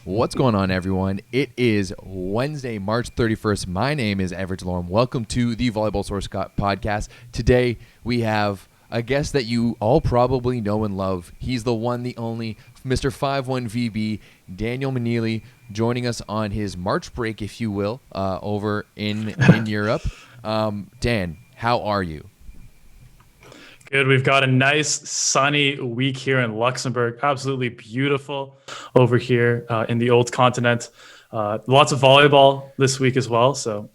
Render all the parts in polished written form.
What's going on, everyone? It is Wednesday, March 31st. My name is Everett Lorem. Welcome to the Volleyball Source podcast. Today, we have a guest that you all probably know and love. He's the one, the only, Mr. FiveOne VB, Daniel Meneley, joining us on his March break, if you will, over in Europe. Dan, how are you? Good. We've got a nice sunny week here in Luxembourg. Absolutely beautiful over here in the old continent. Lots of volleyball this week as well. So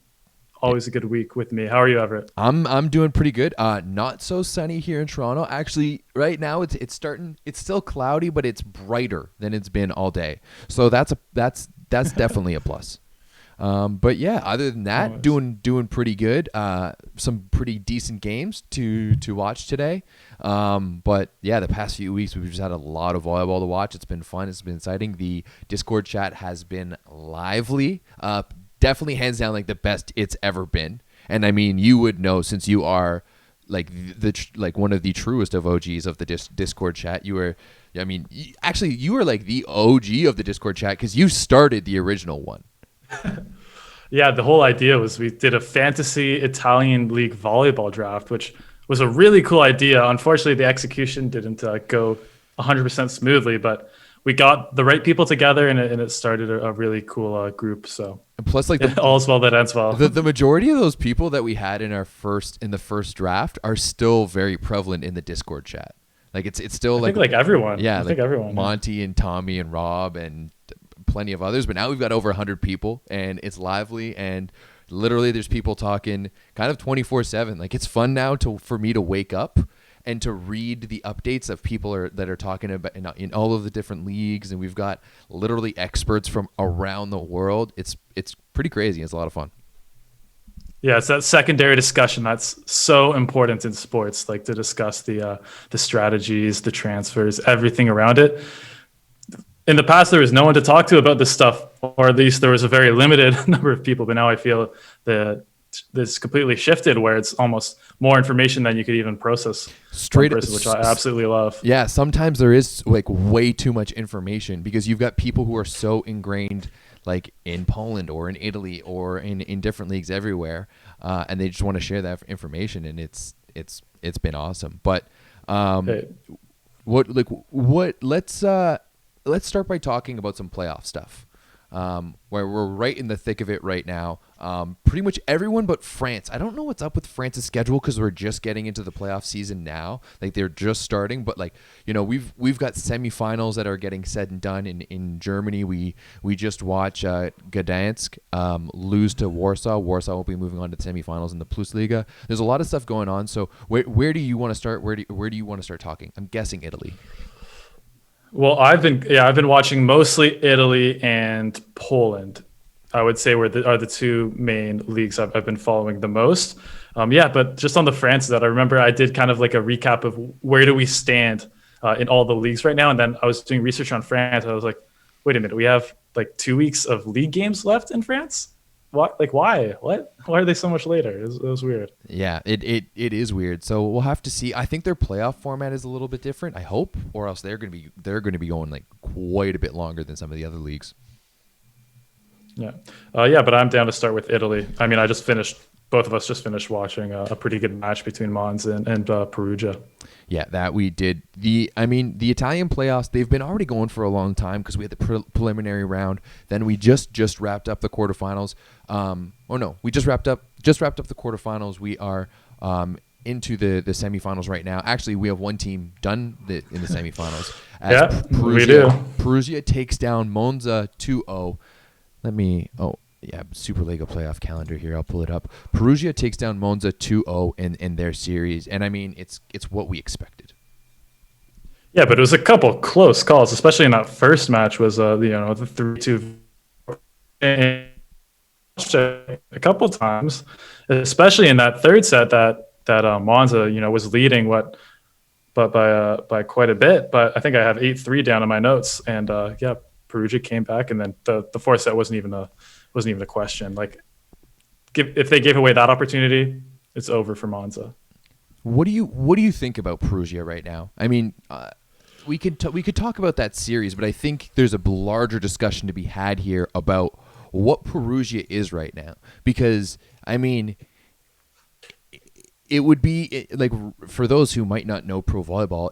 always a good week with me. How are you, Everett? I'm doing pretty good. Not so sunny here in Toronto. Actually, right now it's starting. It's still cloudy, but it's brighter than it's been all day. So that's definitely a plus. But yeah, other than that, doing pretty good. Some pretty decent games to watch today. But yeah, the past few weeks we've just had a lot of volleyball to watch. It's been fun. It's been exciting. The Discord chat has been lively. Definitely hands down like the best it's ever been. And I mean, you would know since you are like like one of the truest of OGs of the Discord chat. You were, I mean, you were like the OG of the Discord chat because you started the original one. Yeah, the whole idea was we did a fantasy Italian league volleyball draft, which was a really cool idea. Unfortunately, the execution didn't go 100% smoothly, but we got the right people together and it started a really cool group. So and plus, like all's well that ends well. The majority of those people that we had in the first draft are still very prevalent in the Discord chat. Like it's still I think like everyone. Yeah, I think everyone. Monty and Tommy and Rob and plenty of others, but now we've got over 100 people and it's lively and literally there's people talking kind of 24/7. Like it's fun now for me to wake up and to read the updates of people that are talking about in all of the different leagues, and we've got literally experts from around the world. It's pretty crazy. It's a lot of fun. Yeah, it's that secondary discussion that's so important in sports, like to discuss the strategies, the transfers, everything around it. In the past, there was no one to talk to about this stuff, or at least there was a very limited number of people. But now I feel that this completely shifted, where it's almost more information than you could even process straight, which I absolutely love. Yeah, sometimes there is like way too much information because you've got people who are so ingrained, like in Poland or in Italy or in different leagues everywhere, and they just want to share that information, and it's been awesome. But let's start by talking about some playoff stuff, where we're right in the thick of it right now. Pretty much everyone but France. I don't know what's up with France's schedule because we're just getting into the playoff season now. Like they're just starting, but like we've got semifinals that are getting said and done in Germany. We just watch Gdansk lose to Warsaw. Warsaw will be moving on to the semifinals in the Plus Liga. There's a lot of stuff going on. So where do you want to start? Where do you want to start talking? I'm guessing Italy. Well, I've been watching mostly Italy and Poland. I would say are the two main leagues I've been following the most. But just on the France that I remember I did kind of like a recap of where do we stand in all the leagues right now, and then I was doing research on France. I was like, wait a minute, we have like 2 weeks of league games left in France. What? Like why? What? Why are they so much later? It was weird. Yeah, it is weird. So we'll have to see. I think their playoff format is a little bit different. I hope, or else they're going to be going like quite a bit longer than some of the other leagues. Yeah, but I'm down to start with Italy. I mean, both of us just finished watching a pretty good match between Mons and Perugia. Yeah, that we did. The Italian playoffs, they've been already going for a long time because we had the preliminary round. Then we just wrapped up the quarterfinals. We just wrapped up the quarterfinals. We are into the semifinals right now. Actually, we have one team done in the semifinals. Yeah, we do. Perugia takes down Monza 2-0. Superliga playoff calendar here. I'll pull it up. Perugia takes down Monza 2-0 in their series, and I mean it's what we expected. Yeah, but it was a couple close calls, especially in that first match. Was the 3-2 a couple times, especially in that third set that Monza was leading by quite a bit. But I think I have 8-3 down in my notes, and Perugia came back, and then the fourth set wasn't even a question. Like, if they gave away that opportunity, it's over for Monza. What do you think about Perugia right now? I mean, we could talk about that series, but I think there's a larger discussion to be had here about what Perugia is right now, because I mean, it would be like, for those who might not know pro volleyball,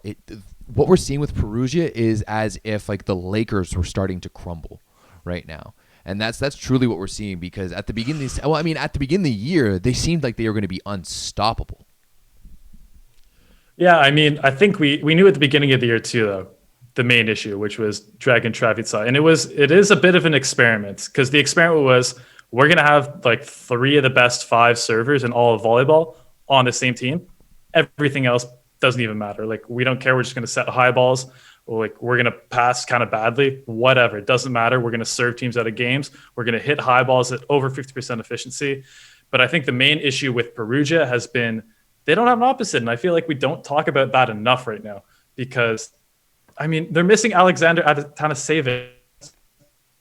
what we're seeing with Perugia is as if like the Lakers were starting to crumble right now. And that's truly what we're seeing, because at the beginning at the beginning of the year, they seemed like they were going to be unstoppable. Yeah, I mean, I think we knew at the beginning of the year too, though, the main issue, which was Dragon Travitsa. And it is a bit of an experiment, because the experiment was, we're going to have like 3 of the best 5 servers in all of volleyball on the same team. Everything else doesn't even matter. Like, we don't care. We're just going to set high balls. Like, we're going to pass kind of badly, whatever. It doesn't matter. We're going to serve teams out of games. We're going to hit high balls at over 50% efficiency. But I think the main issue with Perugia has been they don't have an opposite. And I feel like we don't talk about that enough right now, because, I mean, they're missing Alexander Atanasevich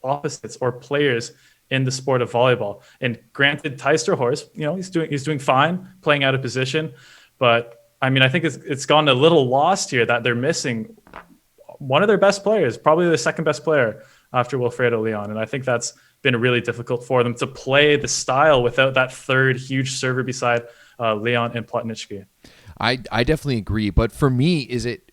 opposites or players in the sport of volleyball. And granted, Teister Horst, he's doing fine playing out of position. But I mean, I think it's gone a little lost here that they're missing one of their best players, probably the second best player after Wilfredo Leon. And I think that's been really difficult for them to play the style without that third huge server beside Leon and Plotnitsky. I definitely agree. But for me,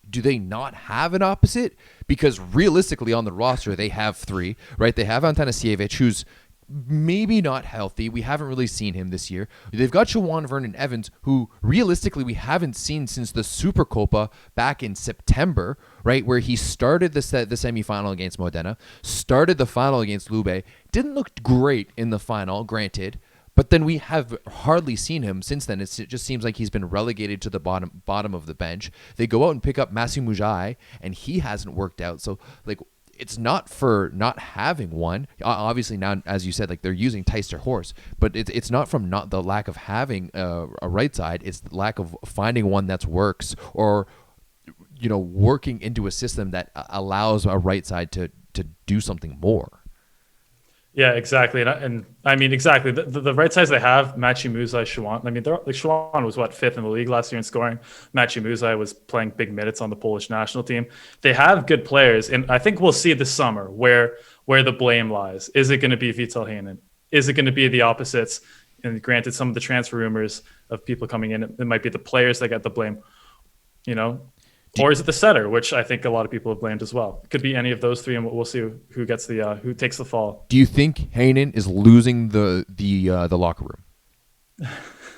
do they not have an opposite? Because realistically on the roster, they have 3, right? They have Antanasievich, who's maybe not healthy. We haven't really seen him this year. They've got Siobhan Vernon Evans, who realistically we haven't seen since the Supercopa back in September, right? Where he started the semifinal against Modena, started the final against Lube, didn't look great in the final, granted, but then we have hardly seen him since then. It just seems like he's been relegated to the bottom of the bench. They go out and pick up Massimo Mujai, and he hasn't worked out. So, like, it's not for not having one. Obviously now, as you said, like, they're using Teister Horst, but it's not from not the lack of having a right side. It's the lack of finding one that works, or working into a system that allows a right side to do something more. Yeah, exactly. And I mean, exactly. The right sides they have, Machi Muzai, Shawan. I mean, Shawan was 5th in the league last year in scoring. Machi Muzai was playing big minutes on the Polish national team. They have good players, and I think we'll see this summer where the blame lies. Is it going to be Vital Heinen? Is it going to be the opposites? And granted, some of the transfer rumors of people coming in, it might be the players that get the blame, or is it the setter, which I think a lot of people have blamed as well? It could be any of those 3, and we'll see who gets who takes the fall. Do you think Heinen is losing the locker room?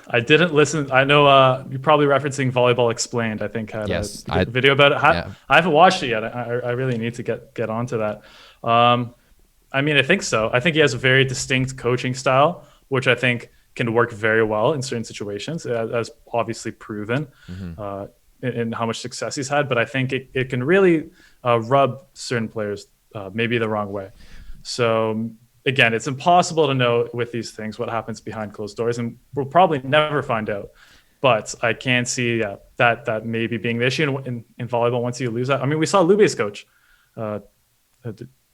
I didn't listen. I know you're probably referencing Volleyball Explained. I think had a video about it. I haven't watched it yet. I really need to get onto that. I mean, I think so. I think he has a very distinct coaching style, which I think can work very well in certain situations, as obviously proven. Mm-hmm. In how much success he's had, but I think it can really rub certain players maybe the wrong way. So again, it's impossible to know with these things what happens behind closed doors, and we'll probably never find out. But I can see that maybe being the issue in volleyball once you lose that. I mean, we saw Lube's coach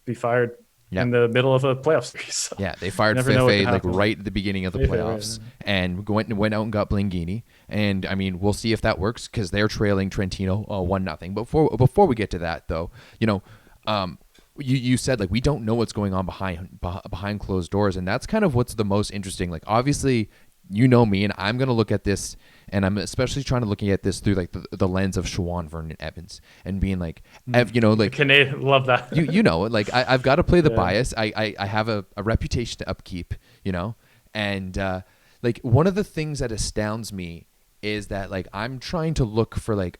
be fired in the middle of a playoff series. So yeah, they fired Fefe like right at the beginning of the playoffs, and went out and got Blingini. And I mean, we'll see if that works, because they're trailing Trentino 1-0. Before we get to that, though, you said, like, we don't know what's going on behind closed doors, and that's kind of what's the most interesting. Like, obviously, me, and I'm going to look at this, and I'm especially trying to look at this through like the lens of Siobhan Vernon Evans, and being like, Canadian, love that. Like, I've got to play the bias. I have a reputation to upkeep, and like, one of the things that astounds me is that, like, I'm trying to look for like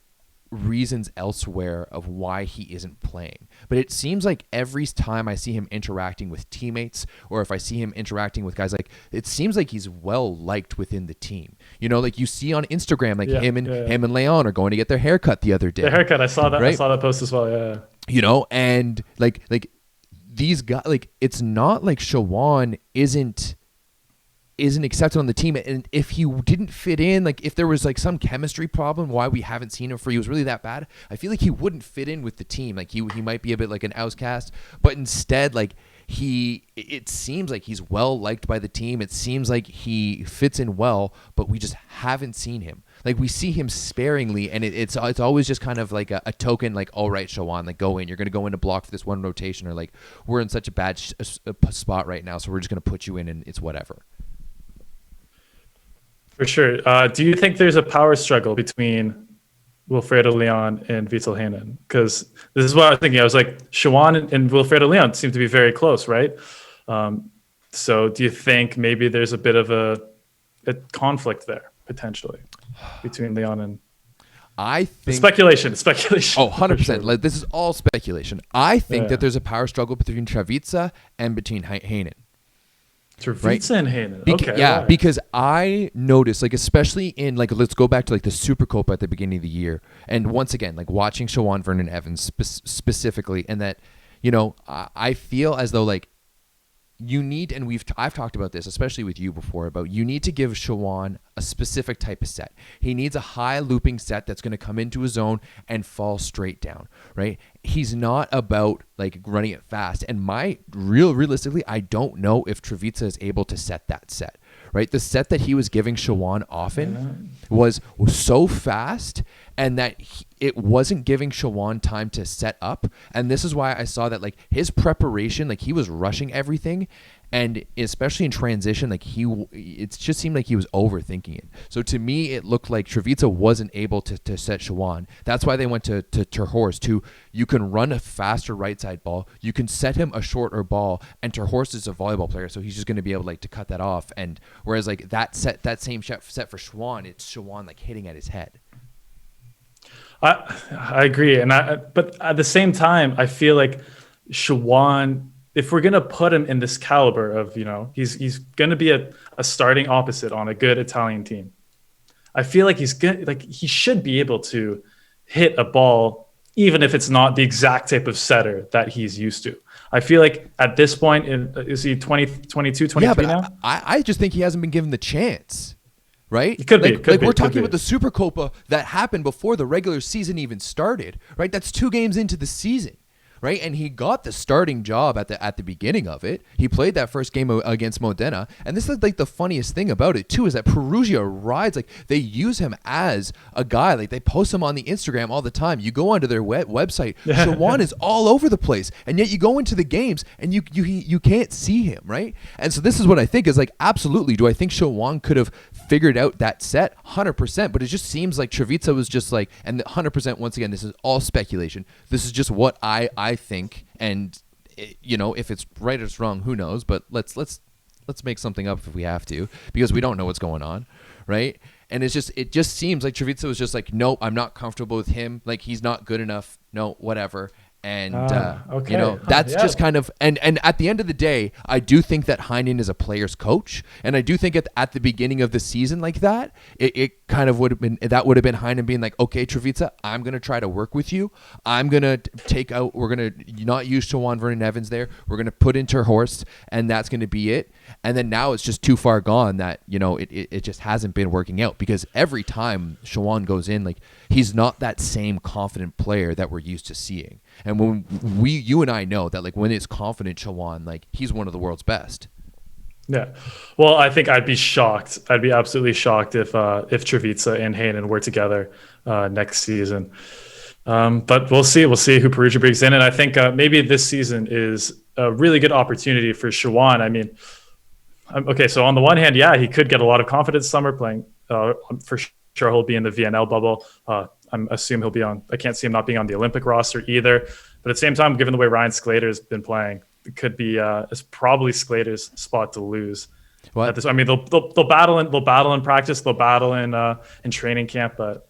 reasons elsewhere of why he isn't playing. But it seems like every time I see him interacting with teammates, or if I see him interacting with guys, like, it seems like he's well liked within the team. Like, you see on Instagram, like, him and Leon are going to get their haircut the other day. The haircut, I saw that. Right? I saw that post as well. Yeah. And like these guys, like, it's not like Siobhan isn't accepted on the team, and if he didn't fit in, like, if there was like some chemistry problem why we haven't seen him, for he was really that bad, I feel like he wouldn't fit in with the team. Like, he might be a bit like an outcast, but instead, like, it seems like he's well liked by the team. It seems like he fits in well, but we just haven't seen him. Like we see him sparingly, and it's always just kind of like a token, like, all right, Shawan, like go in. You're going to go in to block for this one rotation, or like we're in such a bad spot right now, so we're just going to put you in, and it's whatever. For sure. Do you think there's a power struggle between Wilfredo Leon and Vital Heinen? Because this is what I was thinking. I was like, Shawan and Wilfredo Leon seem to be very close, right? So do you think maybe there's a bit of a conflict there potentially between Leon and? I think speculation. Oh, 100%. Sure. Like, this is all speculation. I think that there's a power struggle between Travica and between Heinen. Travica and Heinen. Okay. Yeah, right. because I noticed, like, especially in, like, let's go back to, like, the Supercopa at the beginning of the year. And once again, like, watching Shawan Vernon Evans specifically, and that, you know, I feel as though, like, you need, and I've talked about this, especially with you before, about you need to give Shawan a specific type of set. He needs a high looping set that's going to come into his zone and fall straight down, right? He's not about like running it fast. And realistically, I don't know if Travica is able to set that set, right? The set that he was giving Shawan often was so fast, and that it wasn't giving Shawan time to set up. And this is why I saw that, like, his preparation, like, he was rushing everything, and especially in transition, like, it just seemed like he was overthinking it. So to me, it looked like Travica wasn't able to set Shawan. That's why they went to Terhorst, who you can run a faster right side ball, you can set him a shorter ball, and Terhorst is a volleyball player, so he's just going to be able, like, to cut that off. And whereas, like, that same set for Shawan, it's Shawan, like, hitting at his head. I agree, but at the same time, I feel like Shawan, if we're gonna put him in this caliber of, you know, he's gonna be a starting opposite on a good Italian team. I feel like he should be able to hit a ball, even if it's not the exact type of setter that he's used to. I feel like at this point, is he 20, 22, 23 now? I just think he hasn't been given the chance. Right? It could be. We're talking about the Supercopa that happened before the regular season even started, right? That's 2 games into the season, right? And he got the starting job at the beginning of it. He played that first game against Modena. And this is like the funniest thing about it too, is that Perugia rides, like, they use him as a guy. Like, they post him on the Instagram all the time. You go onto their website, Shawan is all over the place. And yet you go into the games and you can't see him, right? And so this is what I think is, like, absolutely. Do I think Shawan could have figured out that set? 100%. But it just seems like Travica was just like, and 100%, once again, this is all speculation. This is just what I think, and you know, if it's right or it's wrong, who knows? But let's make something up if we have to, because we don't know what's going on, right? And it just seems like Travica was just like, nope, I'm not comfortable with him. Like, he's not good enough. No, whatever. And, okay. you know, that's just kind of, and at the end of the day, I do think that Heinen is a player's coach. And I do think at the beginning of the season like that, it kind of would have been Heinen being like, okay, Travica, I'm going to try to work with you. I'm going to we're going to not use Shawan Vernon Evans there. We're going to put in Terhorst, and that's going to be it. And then now it's just too far gone that, you know, it just hasn't been working out, because every time Shawan goes in, like, he's not that same confident player that we're used to seeing. And when you and I know that, like, when it's confident Shawan, like, he's one of the world's best. Yeah. Well, I think I'd be shocked. I'd be absolutely shocked if Travica and Heinen were together next season. But we'll see. We'll see who Perugia brings in. And I think maybe this season is a really good opportunity for Shawan. I mean, okay, so on the one hand, yeah, he could get a lot of confidence summer playing. For sure, he'll be in the VNL bubble. I'm assume he'll be on. I can't see him not being on the Olympic roster either. But at the same time, given the way Ryan Sclater's been playing, it could be it's probably Sclater's spot to lose. What? I mean, they'll battle in practice, they'll battle in training camp. But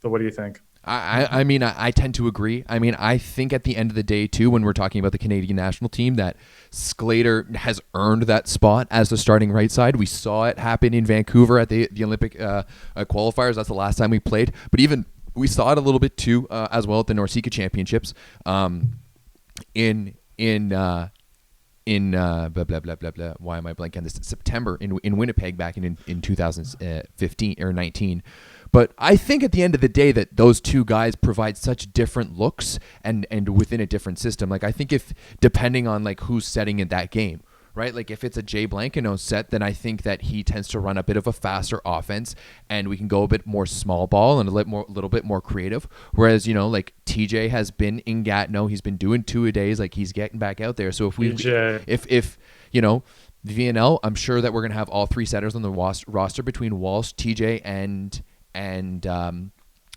what do you think? I mean, I tend to agree. I mean, I think at the end of the day, too, when we're talking about the Canadian national team, that Sclater has earned that spot as the starting right side. We saw it happen in Vancouver at the Olympic qualifiers. That's the last time we played. But even we saw it a little bit, too, as well at the Norseca Championships in blah, blah, blah, blah, blah. Why am I blanking on this? September in Winnipeg back in 2015 or 19. But I think at the end of the day that those two guys provide such different looks and within a different system. Like, I think if, depending on, like, who's setting in that game, right? Like if it's a Jay Blankenose set, then I think that he tends to run a bit of a faster offense, and we can go a bit more small ball and a little bit more creative. Whereas, like TJ has been in Gatineau, he's been doing 2-a-days, like he's getting back out there. So if VNL, I'm sure that we're gonna have all three setters on the roster between Walsh, TJ, and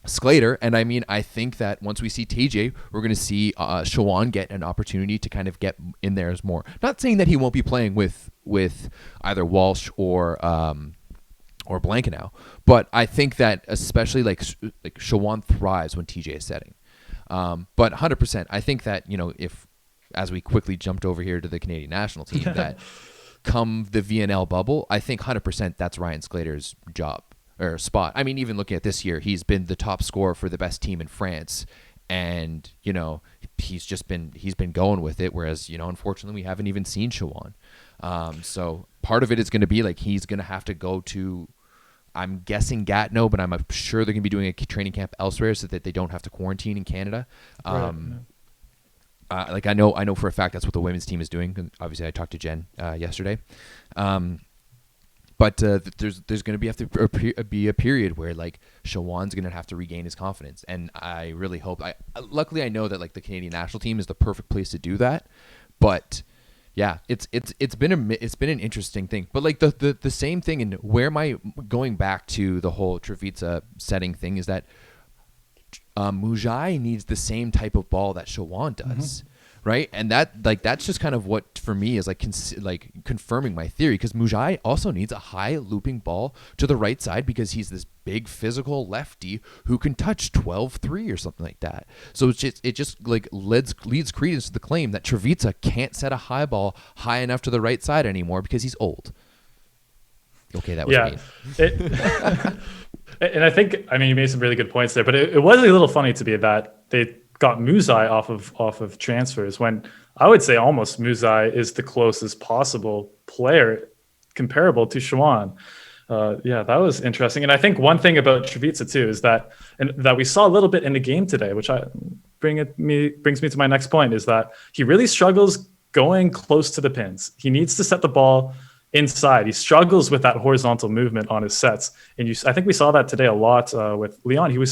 Sclater. And I mean, I think that once we see TJ, we're going to see Shawan get an opportunity to kind of get in there as more. Not saying that he won't be playing with either Walsh or Blankenau, but I think that especially like Shawan thrives when TJ is setting. But 100%, I think that, if, as we quickly jumped over here to the Canadian national team, that come the VNL bubble, I think 100% that's Ryan Sclater's job. Or spot. I mean, even looking at this year, he's been the top scorer for the best team in France, and he's been going with it. Whereas unfortunately, we haven't even seen Shawan. So part of it is going to be like he's going to have to go to, I'm guessing Gatineau, but I'm sure they're going to be doing a training camp elsewhere so that they don't have to quarantine in Canada. Like I know for a fact that's what the women's team is doing. Obviously, I talked to Jen yesterday. But there's going to have to be a period where like Shawan's going to have to regain his confidence, and I really hope. Luckily I know that like the Canadian national team is the perfect place to do that. But yeah, it's been an interesting thing. But like the same thing, and where am I going back to the whole Treviza setting thing is that Mujai needs the same type of ball that Shawan does. Right, and that's just kind of what for me is like confirming my theory, because Mujai also needs a high looping ball to the right side because he's this big physical lefty who can touch 12-3 or something like that. So it just like leads credence to the claim that Treviza can't set a high ball high enough to the right side anymore because he's old. Okay, that was mean. And I think, you made some really good points there, but it was a little funny to me that they got Muzai off of transfers, when I would say almost Muzai is the closest possible player comparable to Shawan. That was interesting. And I think one thing about Treviza too is that we saw a little bit in the game today, which brings me to my next point, is that he really struggles going close to the pins. He needs to set the ball inside. He struggles with that horizontal movement on his sets. And I think we saw that today a lot with Leon.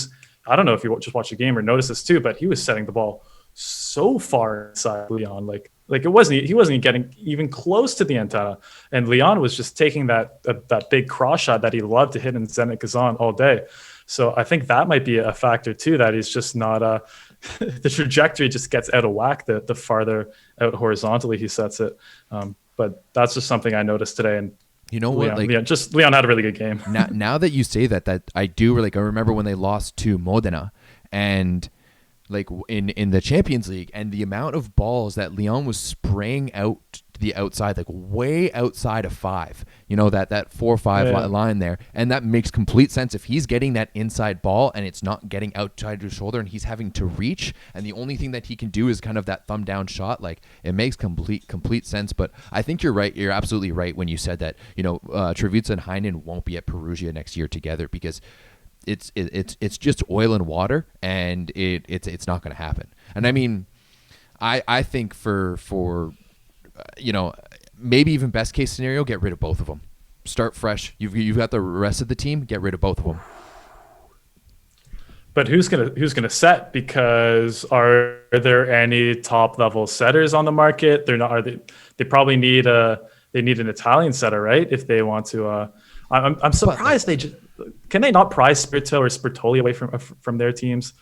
I don't know if you just watched the game or noticed this too, but he was setting the ball so far inside Leon. Like he wasn't getting even close to the antenna. And Leon was just taking that big cross shot that he loved to hit in Zenit Kazan all day. So I think that might be a factor too, that he's just not the trajectory just gets out of whack the farther out horizontally he sets it. But that's just something I noticed today. And you know what? Leon had a really good game. now that you say that I do I remember when they lost to Modena, and like in the Champions League, and the amount of balls that Leon was spraying out to the outside, like way outside of 5. That 4-5 line there, and that makes complete sense. If he's getting that inside ball and it's not getting outside his shoulder, and he's having to reach, and the only thing that he can do is kind of that thumb down shot, like it makes complete sense. But I think you're right. You're absolutely right when you said that Treviza and Heinen won't be at Perugia next year together, because it's just oil and water, and it's not going to happen. And I mean, I think for maybe even best case scenario, get rid of both of them. Start fresh. You've got the rest of the team. Get rid of both of them. But who's gonna set? Because are there any top level setters on the market? They're not. They probably need an Italian setter, right? If they want to. I'm surprised can they not prize Spirito or Spertoli away from their teams?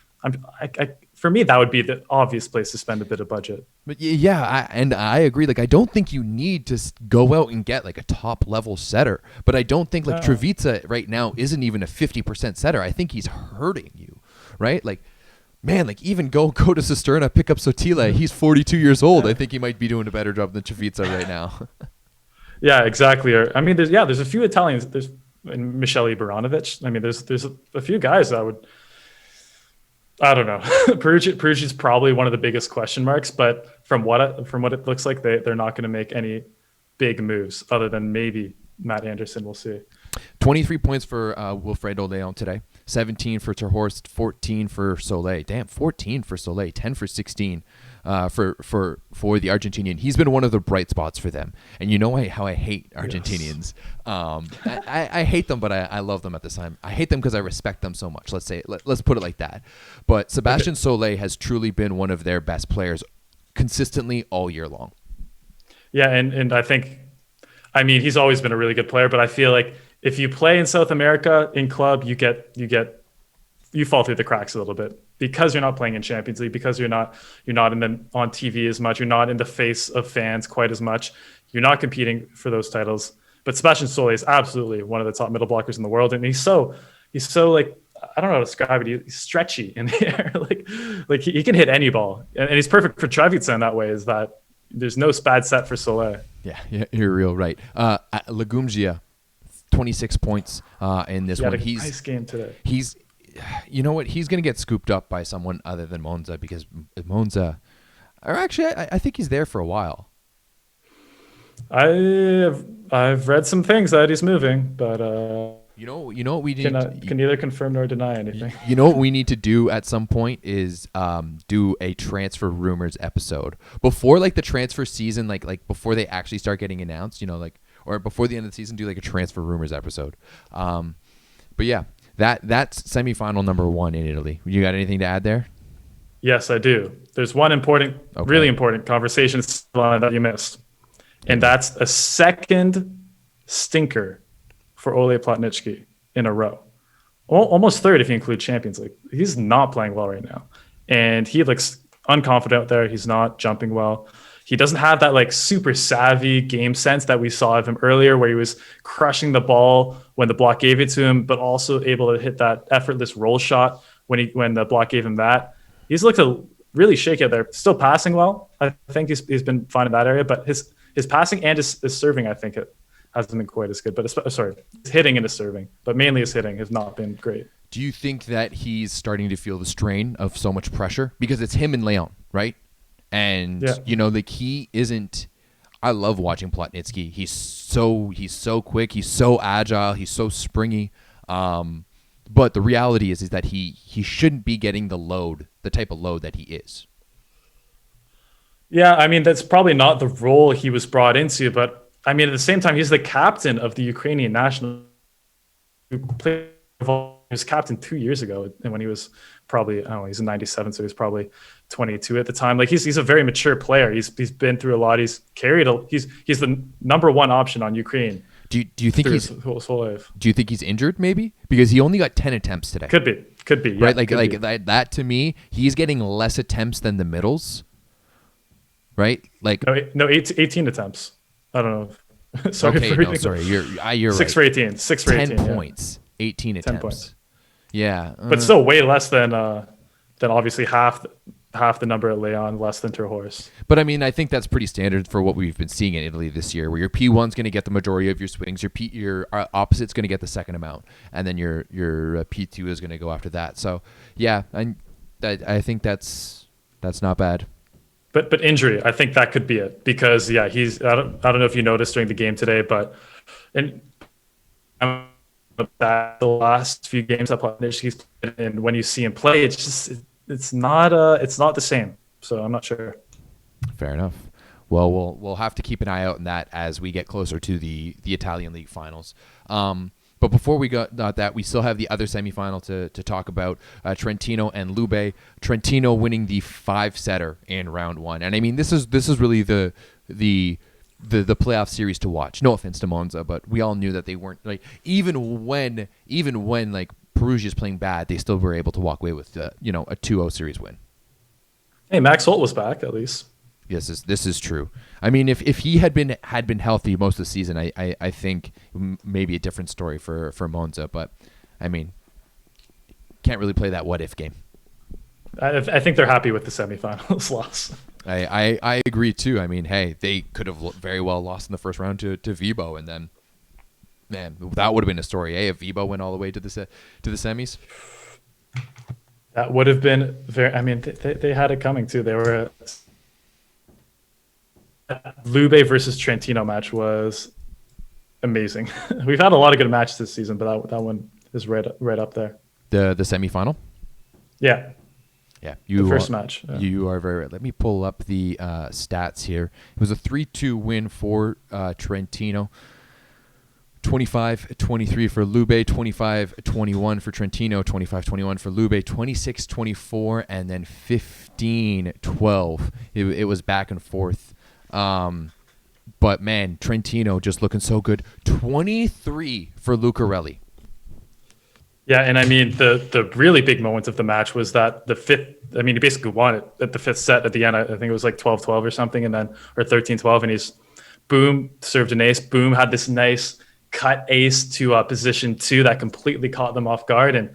For me, that would be the obvious place to spend a bit of budget. But yeah, I agree. Like, I don't think you need to go out and get like a top level setter. But I don't think like Treviza right now isn't even a 50% setter. I think he's hurting you, right? Like, man, like even go to Cisterna, pick up Sotile. He's 42 years old. I think he might be doing a better job than Treviza right now. Yeah, exactly. There's a few Italians. There's Michele Baranovic. I mean, there's a few guys that I don't know. Perugia's probably one of the biggest question marks, but from what it looks like, they're not going to make any big moves other than maybe Matt Anderson. We'll see. 23 points for Wilfredo Leon today. 17 for Terhorst, 14 for Soleil. Damn, 14 for Soleil, 10 for 16. for the Argentinian. He's been one of the bright spots for them. And you know how I hate Argentinians. Yes. I hate them, but I love them at the time. I hate them because I respect them so much. Let's put it like that. But Sebastian Solé has truly been one of their best players consistently all year long. Yeah, and I think, I mean, he's always been a really good player, but I feel like if you play in South America in club, you fall through the cracks a little bit because you're not playing in Champions League, because you're not on TV as much, you're not in the face of fans quite as much, you're not competing for those titles. But Sebastian Solé is absolutely one of the top middle blockers in the world, and he's so like, I don't know how to describe it. He's stretchy in the air, like he can hit any ball, and he's perfect for Trevisan in that way. Is that there's no bad set for Solé. Yeah, you're real right. Legumgia, 26 points in this one. He's nice game today. You know what? He's going to get scooped up by someone other than Monza because Monza, or actually, I think he's there for a while. I've read some things that he's moving, but you know what we need can neither confirm nor deny anything. You know what we need to do at some point is do a transfer rumors episode before like the transfer season, like before they actually start getting announced. Or before the end of the season, do like a transfer rumors episode. But yeah. That's semifinal number 1 in Italy. You got anything to add there? Yes, I do. There's one really important conversation that you missed, and that's a second stinker for Ole Plotnicki in a row. Almost third if you include Champions League. He's not playing well right now, and he looks unconfident out there. He's not jumping well. He doesn't have that like super savvy game sense that we saw of him earlier, where he was crushing the ball when the block gave it to him, but also able to hit that effortless roll shot when the block gave him that. He's looked really shaky out there. Still passing well. I think he's been fine in that area, but his passing and his serving, I think it hasn't been quite as good. But his hitting and his serving, but mainly his hitting has not been great. Do you think that he's starting to feel the strain of so much pressure? Because it's him and Leon, right? And he isn't. I love watching Plotnicki. He's so quick. He's so agile. He's so springy. But the reality is that he shouldn't be getting the type of load that he is. Yeah, I mean that's probably not the role he was brought into. But I mean at the same time, he's the captain of the Ukrainian national. Who played. He was captain 2 years ago, and when he was probably, I don't know, he's in 97, so he was probably 22 at the time. Like he's a very mature player. He's been through a lot. He's carried he's the number 1 option on Ukraine. Do you think he's whole life. Do you think he's injured maybe? Because he only got 10 attempts today. Could be. Yeah, right? That to me, he's getting less attempts than the middles. Right? Like no 18 attempts. I don't know. Sorry. Okay, no, sorry. You're 6 for 18. 6 for 10 18. 10 points. 18 attempts. 10 points. Yeah. But still way less than obviously half the number at Leon, less than Terhorst. But I mean, I think that's pretty standard for what we've been seeing in Italy this year, where your P1's going to get the majority of your swings, your opposite's going to get the second amount, and then your P2 is going to go after that. So yeah, I think that's not bad. But injury, I think that could be it, because yeah, he's I don't know if you noticed during the game today, but that the last few games that he's played, and when you see him play, it's not the same. So I'm not sure. Fair enough. Well, we'll have to keep an eye out on that as we get closer to the Italian League finals. But before we got that, we still have the other semifinal to talk about, Trentino and Lube. Trentino winning the 5-setter in round 1, and I mean this is really the playoff series to watch. No offense to Monza, but we all knew that they weren't like even when like Perugia is playing bad, they still were able to walk away with a 2-0 series win. Hey, Max Holt was back at least. Yes, this is true. I mean, if he had been healthy most of the season, I think maybe a different story for Monza. But I mean, can't really play that what if game. I think they're happy with the semifinals loss. I agree too. I mean, hey, they could have very well lost in the first round to Vibo, and then, man, that would have been a story. If Vibo went all the way to the semis, that would have been very. I mean, they had it coming too. They were. Lube versus Trentino match was amazing. We've had a lot of good matches this season, but that one is right up there. The semifinal. Yeah. Yeah, the first match. Yeah. You are very right. Let me pull up the stats here. It was a 3-2 win for Trentino. 25-23 for Lube, 25-21 for Trentino, 25-21 for Lube, 26-24, and then 15-12. It was back and forth. But, man, Trentino just looking so good. 23 for Lucarelli. Yeah, and I mean, the really big moment of the match was that the fifth, I mean, he basically won it at the fifth set at the end. I think it was like 12-12 or something, and then, or 13-12, and he's, boom, served an ace. Boom, had this nice cut ace to position 2 that completely caught them off guard, and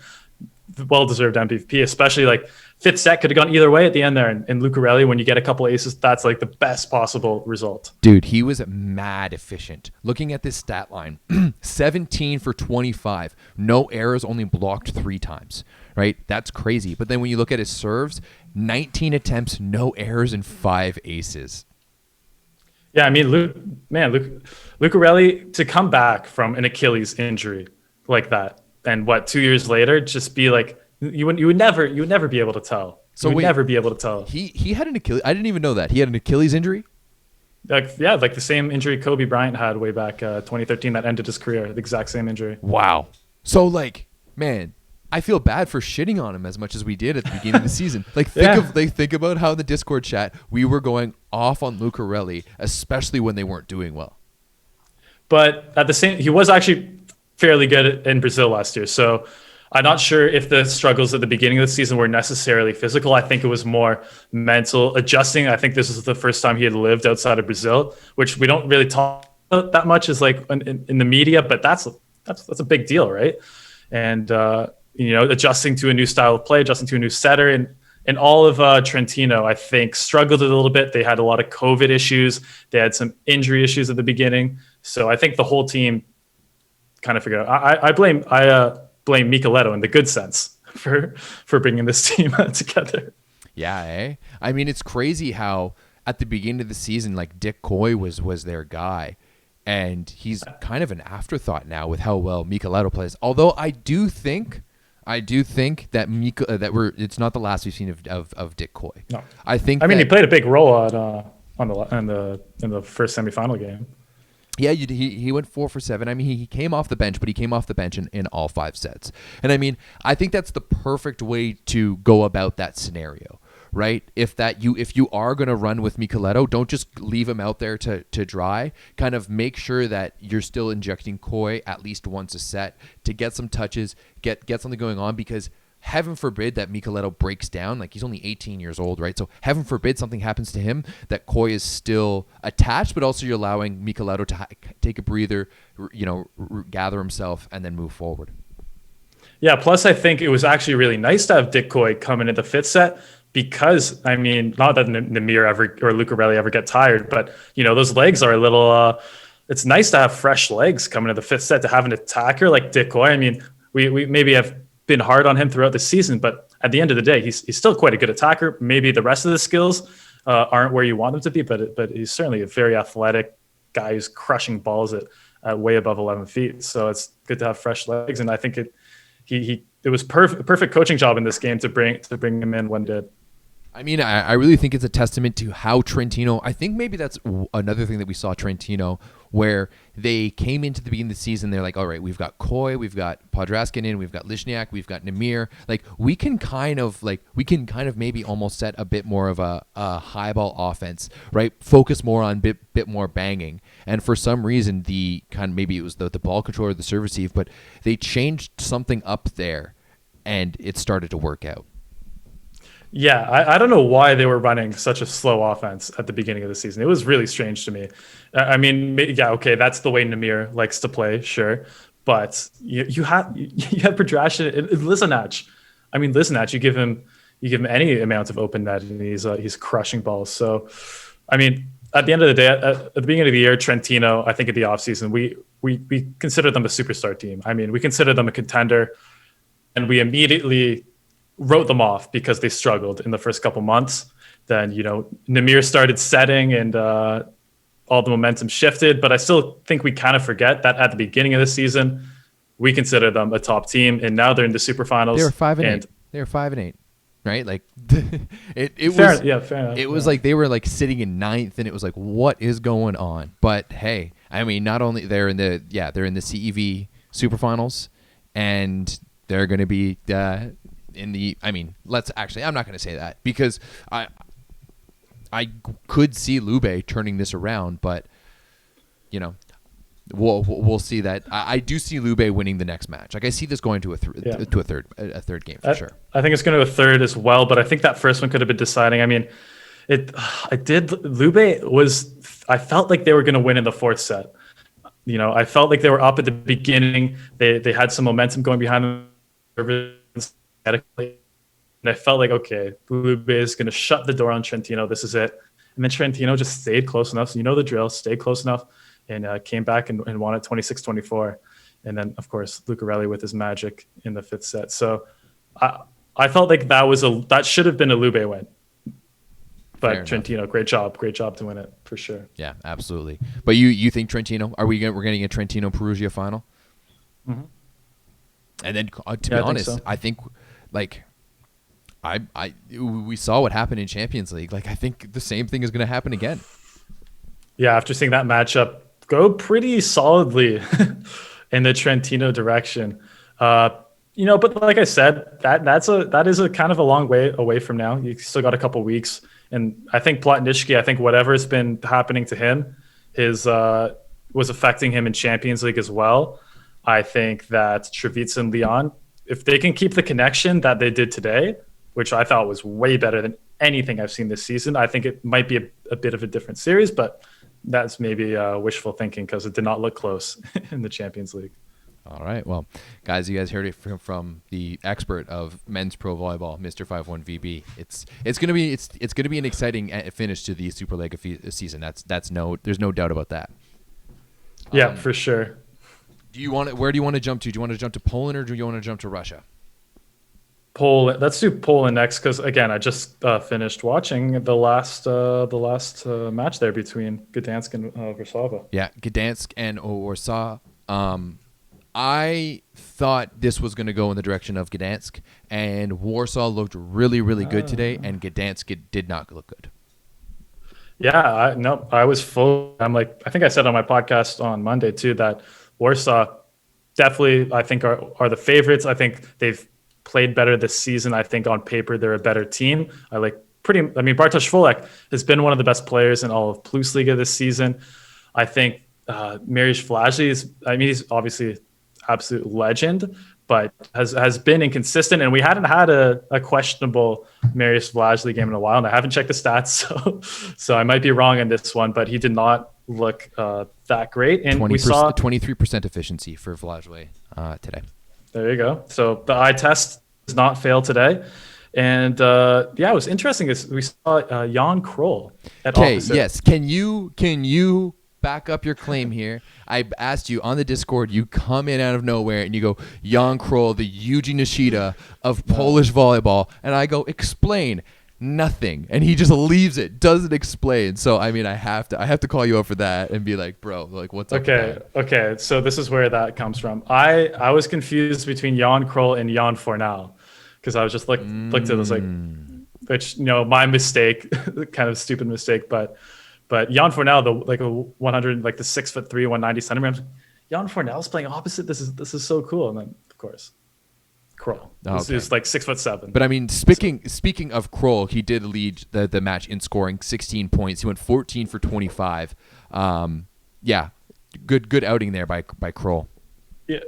well-deserved MVP, especially like fifth set could have gone either way at the end there. And Lucarelli, when you get a couple aces, that's like the best possible result. Dude, he was mad efficient. Looking at this stat line, 17 for 25. No errors, only blocked 3 times, right? That's crazy. But then when you look at his serves, 19 attempts, no errors, and 5 aces. Yeah, I mean, Lucarelli, to come back from an Achilles injury like that, and 2 years later, just be like, you would never be able to tell. So you would never be able to tell. He had an Achilles. I didn't even know that he had an Achilles injury. Like the same injury Kobe Bryant had way back 2013 that ended his career. The exact same injury. Wow. So like, man, I feel bad for shitting on him as much as we did at the beginning of the season. Like think about how in the Discord chat we were going off on Lucarelli, especially when they weren't doing well. But at the same, he was actually fairly good in Brazil last year. So I'm not sure if the struggles at the beginning of the season were necessarily physical. I think it was more mental adjusting. I think this was the first time he had lived outside of Brazil, which we don't really talk about that much as like in the media, but that's a big deal, right? And adjusting to a new style of play, adjusting to a new setter, and all of Trentino, I think, struggled a little bit. They had a lot of COVID issues. They had some injury issues at the beginning. So I think the whole team kind of figured out. I blame Micheletto in the good sense for bringing this team together. Yeah, eh? I mean, it's crazy how at the beginning of the season, like Dick Coy was their guy, and he's kind of an afterthought now with how well Micheletto plays. Although I do think that it's not the last we've seen of Dick Coy. No, I mean he played a big role in the first semifinal game. Yeah, he went 4 for 7. I mean, he came off the bench, but he came off the bench in all 5 sets. And I mean, I think that's the perfect way to go about that scenario, right? If you are going to run with Micheletto, don't just leave him out there to dry. Kind of make sure that you're still injecting Coy at least once a set to get some touches, get something going on, because heaven forbid that Micheletto breaks down. Like, he's only 18 years old, right? So heaven forbid something happens to him, that Coy is still attached, but also you're allowing Micheletto to take a breather, gather himself, and then move forward. Yeah, plus I think it was actually really nice to have Dick Coy come in at the 5th set, because, I mean, not that Namir or Lucarelli ever get tired, but, those legs are a little, it's nice to have fresh legs coming to the 5th set, to have an attacker like Dick Coy. I mean, we maybe have been hard on him throughout the season, but at the end of the day, he's still quite a good attacker. Maybe the rest of the skills aren't where you want them to be, but he's certainly a very athletic guy who's crushing balls at way above 11 feet. So it's good to have fresh legs, and I think it was perfect coaching job in this game to bring him in when did. I mean, I really think it's a testament to how Trentino, I think maybe that's another thing that we saw Trentino, where they came into the beginning of the season, they're like, all right, we've got Coy, we've got Podraskinen, we've got Lishniak, we've got Namir. Like, we can kind of maybe almost set a bit more of a high ball offense, right? Focus more on bit more banging. And for some reason, maybe it was the ball control or the serve receive, but they changed something up there, and it started to work out. Yeah, I don't know why they were running such a slow offense at the beginning of the season. It was really strange to me. I mean, yeah, okay, that's the way Namir likes to play, sure. But you have Podraskinen and Lizanac. I mean, Lizanac, you give him any amount of open net, and he's crushing balls. So, I mean, at the end of the day, at the beginning of the year, Trentino, I think at the offseason, we consider them a superstar team. I mean, we consider them a contender, and we immediately wrote them off because they struggled in the first couple months. Then, Namir started setting, and all the momentum shifted. But I still think we kind of forget that at the beginning of the season, we consider them a top team, and now they're in the superfinals. They were 5-8. They were 5-8. right? Like it Fair, was yeah, fair enough. it was Yeah. like they were like sitting in ninth, and it was like, what is going on? But hey, I mean, not only they're in the CEV Superfinals, and they're going to be in the. I mean, I'm not going to say that because I could see Lube turning this around, but you know. We'll see that. I do see Lube winning the next match. Like I see this going to a third game for sure. I think it's going to a third as well, but I think that first one could have been deciding. I mean, Lube was. I felt like they were going to win in the fourth set. You know, I felt like they were up at the beginning. They had some momentum going behind them, and I felt like, okay, Lube is going to shut the door on Trentino. This is it. And then Trentino just stayed close enough. So you know the drill. Stayed close enough. And came back and won it 26-24. And then, of course, Lucarelli with his magic in the fifth set. So I felt like that should have been a Lube win. But Fair Trentino, enough. great job to win it for sure. Yeah, absolutely. But you think Trentino? We're getting a Trentino Perugia final? Mm-hmm. And then to be honest, I think like we saw what happened in Champions League. Like I think the same thing is going to happen again. Yeah, after seeing that matchup go pretty solidly in the Trentino direction. You know, but like I said, that is a kind of a long way away from now. You still got a couple weeks, and I think Plotnishki, I think whatever's been happening to him, was affecting him in Champions League as well. I think that Trevize and Leon, if they can keep the connection that they did today, which I thought was way better than anything I've seen this season, I think it might be a bit of a different series, but that's maybe wishful thinking because it did not look close in the Champions League. All right. Well, guys, you guys heard it from the expert of men's pro volleyball, Mr. FiveOne VB. It's gonna be an exciting finish to the Superliga season. There's no doubt about that. Yeah, for sure. Where do you want to jump to? Do you want to jump to Poland or do you want to jump to Russia? Poland. Let's do Poland next because again, I just finished watching the last match there between Gdansk and Warsaw. Yeah, Gdansk and Warsaw. I thought this was going to go in the direction of Gdansk, and Warsaw looked really, really good today, and Gdansk did not look good. Yeah, I was full. I'm like, I think I said on my podcast on Monday too that Warsaw definitely, I think, are the favorites. I think they've played better this season. I think on paper they're a better team. Bartosz Folek has been one of the best players in all of Plusliga this season. I think Mariusz Vlasic he's obviously absolute legend, but has been inconsistent. And we hadn't had a questionable Mariusz Vlasic game in a while, and I haven't checked the stats, so I might be wrong on this one, but he did not look that great. And we saw 23% efficiency for Vlasic today. There you go. So the eye test does not fail today. And it was interesting is we saw Jan Kroll at opposite. Yes. Can you back up your claim here? I asked you on the Discord, you come in out of nowhere and you go, Jan Kroll, the Yuji Nishida of Polish volleyball. And I go, explain. Nothing. And he just leaves it, doesn't explain. So I mean, I have to call you up for that and be like, bro, like what's up? Okay. So this is where that comes from. I was confused between Jan Kroll and Jan Fornal because I was just looked at this like, which my mistake, kind of stupid mistake, but Jan Fornal, the 6'3", 190 centimeters. Jan Fornal's playing opposite. This is so cool. And then of course, Kroll. This is like 6'7". But I mean, speaking of Kroll, he did lead the match in scoring, 16 points. He went 14 for 25. Good outing there by Kroll. Yeah,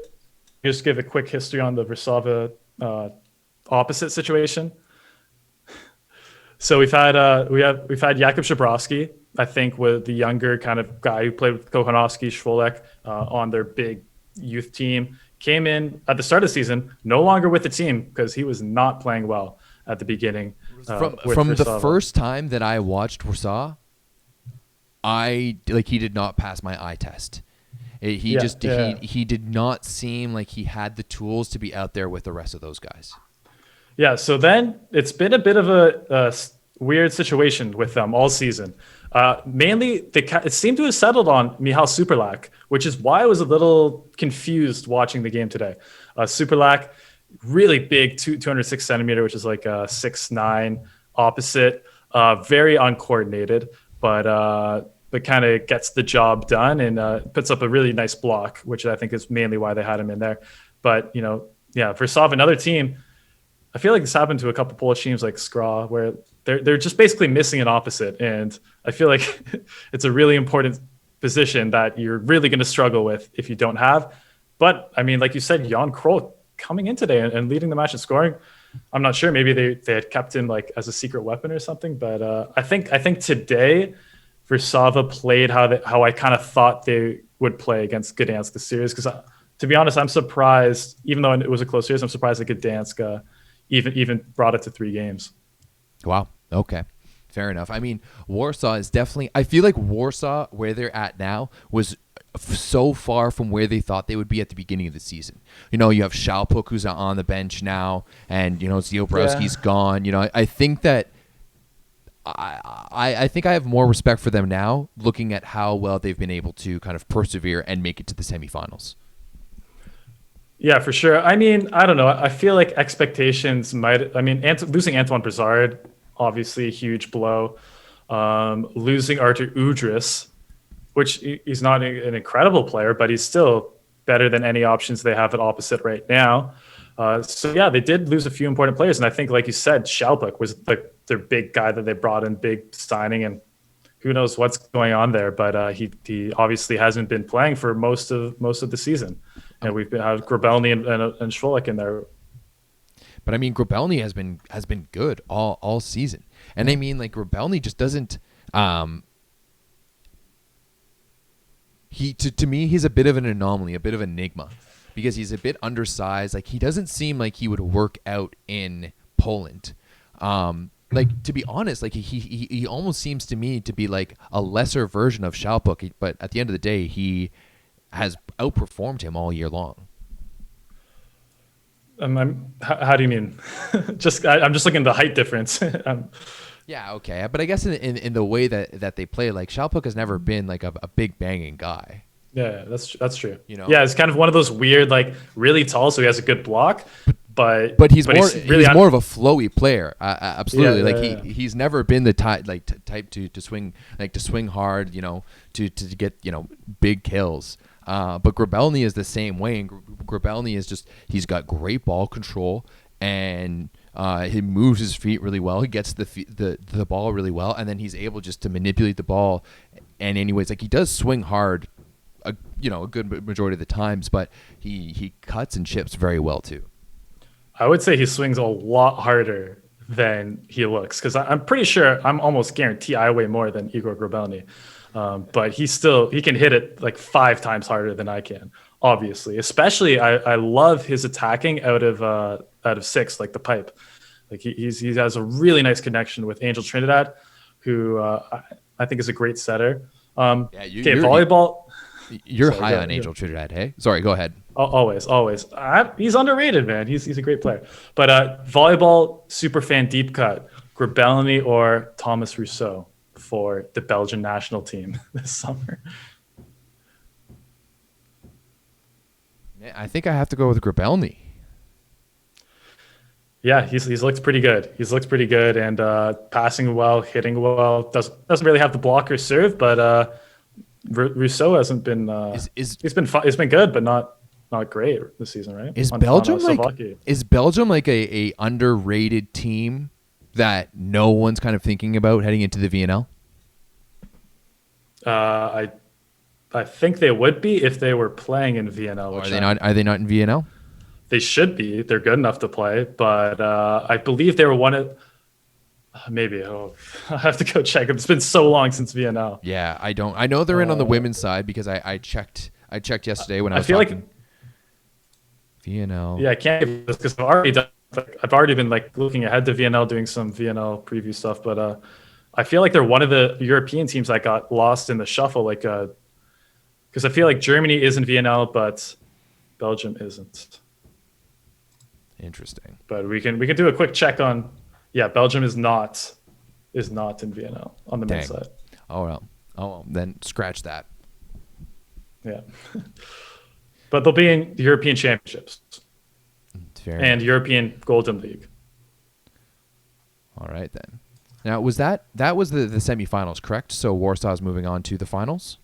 just give a quick history on the Warsaw opposite situation. So we've had Jakub Szabrowski, I think, with the younger kind of guy who played with Kochanowski, Szwolek on their big youth team. Came in at the start of the season, no longer with the team because he was not playing well at the beginning. From the first time that I watched Warsaw, he did not pass my eye test. He did not seem like he had the tools to be out there with the rest of those guys. Yeah, so then it's been a bit of a weird situation with them all season. Mainly, it seemed to have settled on Michal Superlak, which is why I was a little confused watching the game today. Superlak, really big, 206 centimeter, which is like a 6'9" opposite. Very uncoordinated, but kind of gets the job done and puts up a really nice block, which I think is mainly why they had him in there. But yeah, for Sov, another team, I feel like this happened to a couple Polish teams like Skra, where they're just basically missing an opposite, and I feel like it's a really important position that you're really going to struggle with if you don't have. But I mean, like you said, Jan Kroll coming in today and leading the match in scoring. I'm not sure. Maybe they had kept him like as a secret weapon or something. But I think today, Versava played how I kind of thought they would play against Gdansk this series. Because to be honest, I'm surprised, even though it was a close series, I'm surprised that Gdansk even brought it to 3 games. Wow. Okay. Fair enough. I mean, Warsaw is definitely, I feel like Warsaw, where they're at now, was so far from where they thought they would be at the beginning of the season. You have Shalpuk, who's on the bench now, and, Ziobrowski's gone. I think that I think I have more respect for them now, looking at how well they've been able to kind of persevere and make it to the semifinals. Yeah, for sure. I mean, I don't know. I feel like expectations might. I mean, losing Antoine Brizard, obviously a huge blow. Losing Artur Udris, which he's not an incredible player, but he's still better than any options they have at opposite right now. So yeah, they did lose a few important players, and I think, like you said, Shalpuk was their big guy that they brought in, big signing, and who knows what's going on there. But he obviously hasn't been playing for most of the season, and we've had Grabelny and Schwolek in there. But I mean, Grabelny has been good all season, and I mean, like, Grabelny just doesn't. To me, he's a bit of an anomaly, a bit of an enigma, because he's a bit undersized. Like, he doesn't seem like he would work out in Poland. Like, to be honest, like he almost seems to me to be like a lesser version of Shalpuk, but at the end of the day, he has outperformed him all year long. How do you mean? I'm just looking at the height difference. Yeah, okay, but I guess in the way that they play, like, Shalpuk has never been like a big banging guy. Yeah, that's true. Yeah, it's kind of one of those weird, like, really tall, so he has a good block, but he's more of a flowy player. Absolutely, yeah, like he's never been the type to swing hard, to get big kills. But Grabelny is the same way, and Grabelny is just, he's got great ball control, and he moves his feet really well. He gets the ball really well, and then he's able just to manipulate the ball. And anyways, like, he does swing hard, a good majority of the times, but he cuts and chips very well too. I would say he swings a lot harder than he looks, because I'm pretty sure, I'm almost guaranteed I weigh more than Igor Grabelny. But he can hit it like 5 times harder than I can, obviously. Especially, I love his attacking out of 6, like the pipe. Like, he has a really nice connection with Angel Trinidad, who I think is a great setter. Volleyball. You're high on Angel Trinidad, hey? Sorry, go ahead. Always. He's underrated, man. He's a great player. But volleyball super fan deep cut, Grabelny or Thomas Rousseau for the Belgian national team this summer. I think I have to go with Grabelny. Yeah, he's looked pretty good. And passing well, hitting well. Doesn't really have the block or serve, but Rousseau hasn't been. He's been good, but not great this season, right? Is Belgium like a underrated team that no one's kind of thinking about heading into the VNL? I think they would be if they were playing in VNL. Are they not in VNL? They should be. They're good enough to play, but I believe they were one of. Maybe I have to go check. It's been so long since VNL. Yeah, I don't. I know they're in on the women's side because I checked. I checked yesterday when I was talking. Like VNL. Yeah, I can't because I've already been like looking ahead to VNL, doing some VNL preview stuff, but I feel like they're one of the European teams that got lost in the shuffle, like because I feel like Germany is in VNL, but Belgium isn't. Interesting. But we can do a quick check on. Yeah, Belgium is not in VNL on the men's side. Oh well, then scratch that. Yeah. But they'll be in the European Championships. Fair and enough. European Golden League. All right then. Now was that was the semifinals, correct? So Warsaw's moving on to the finals.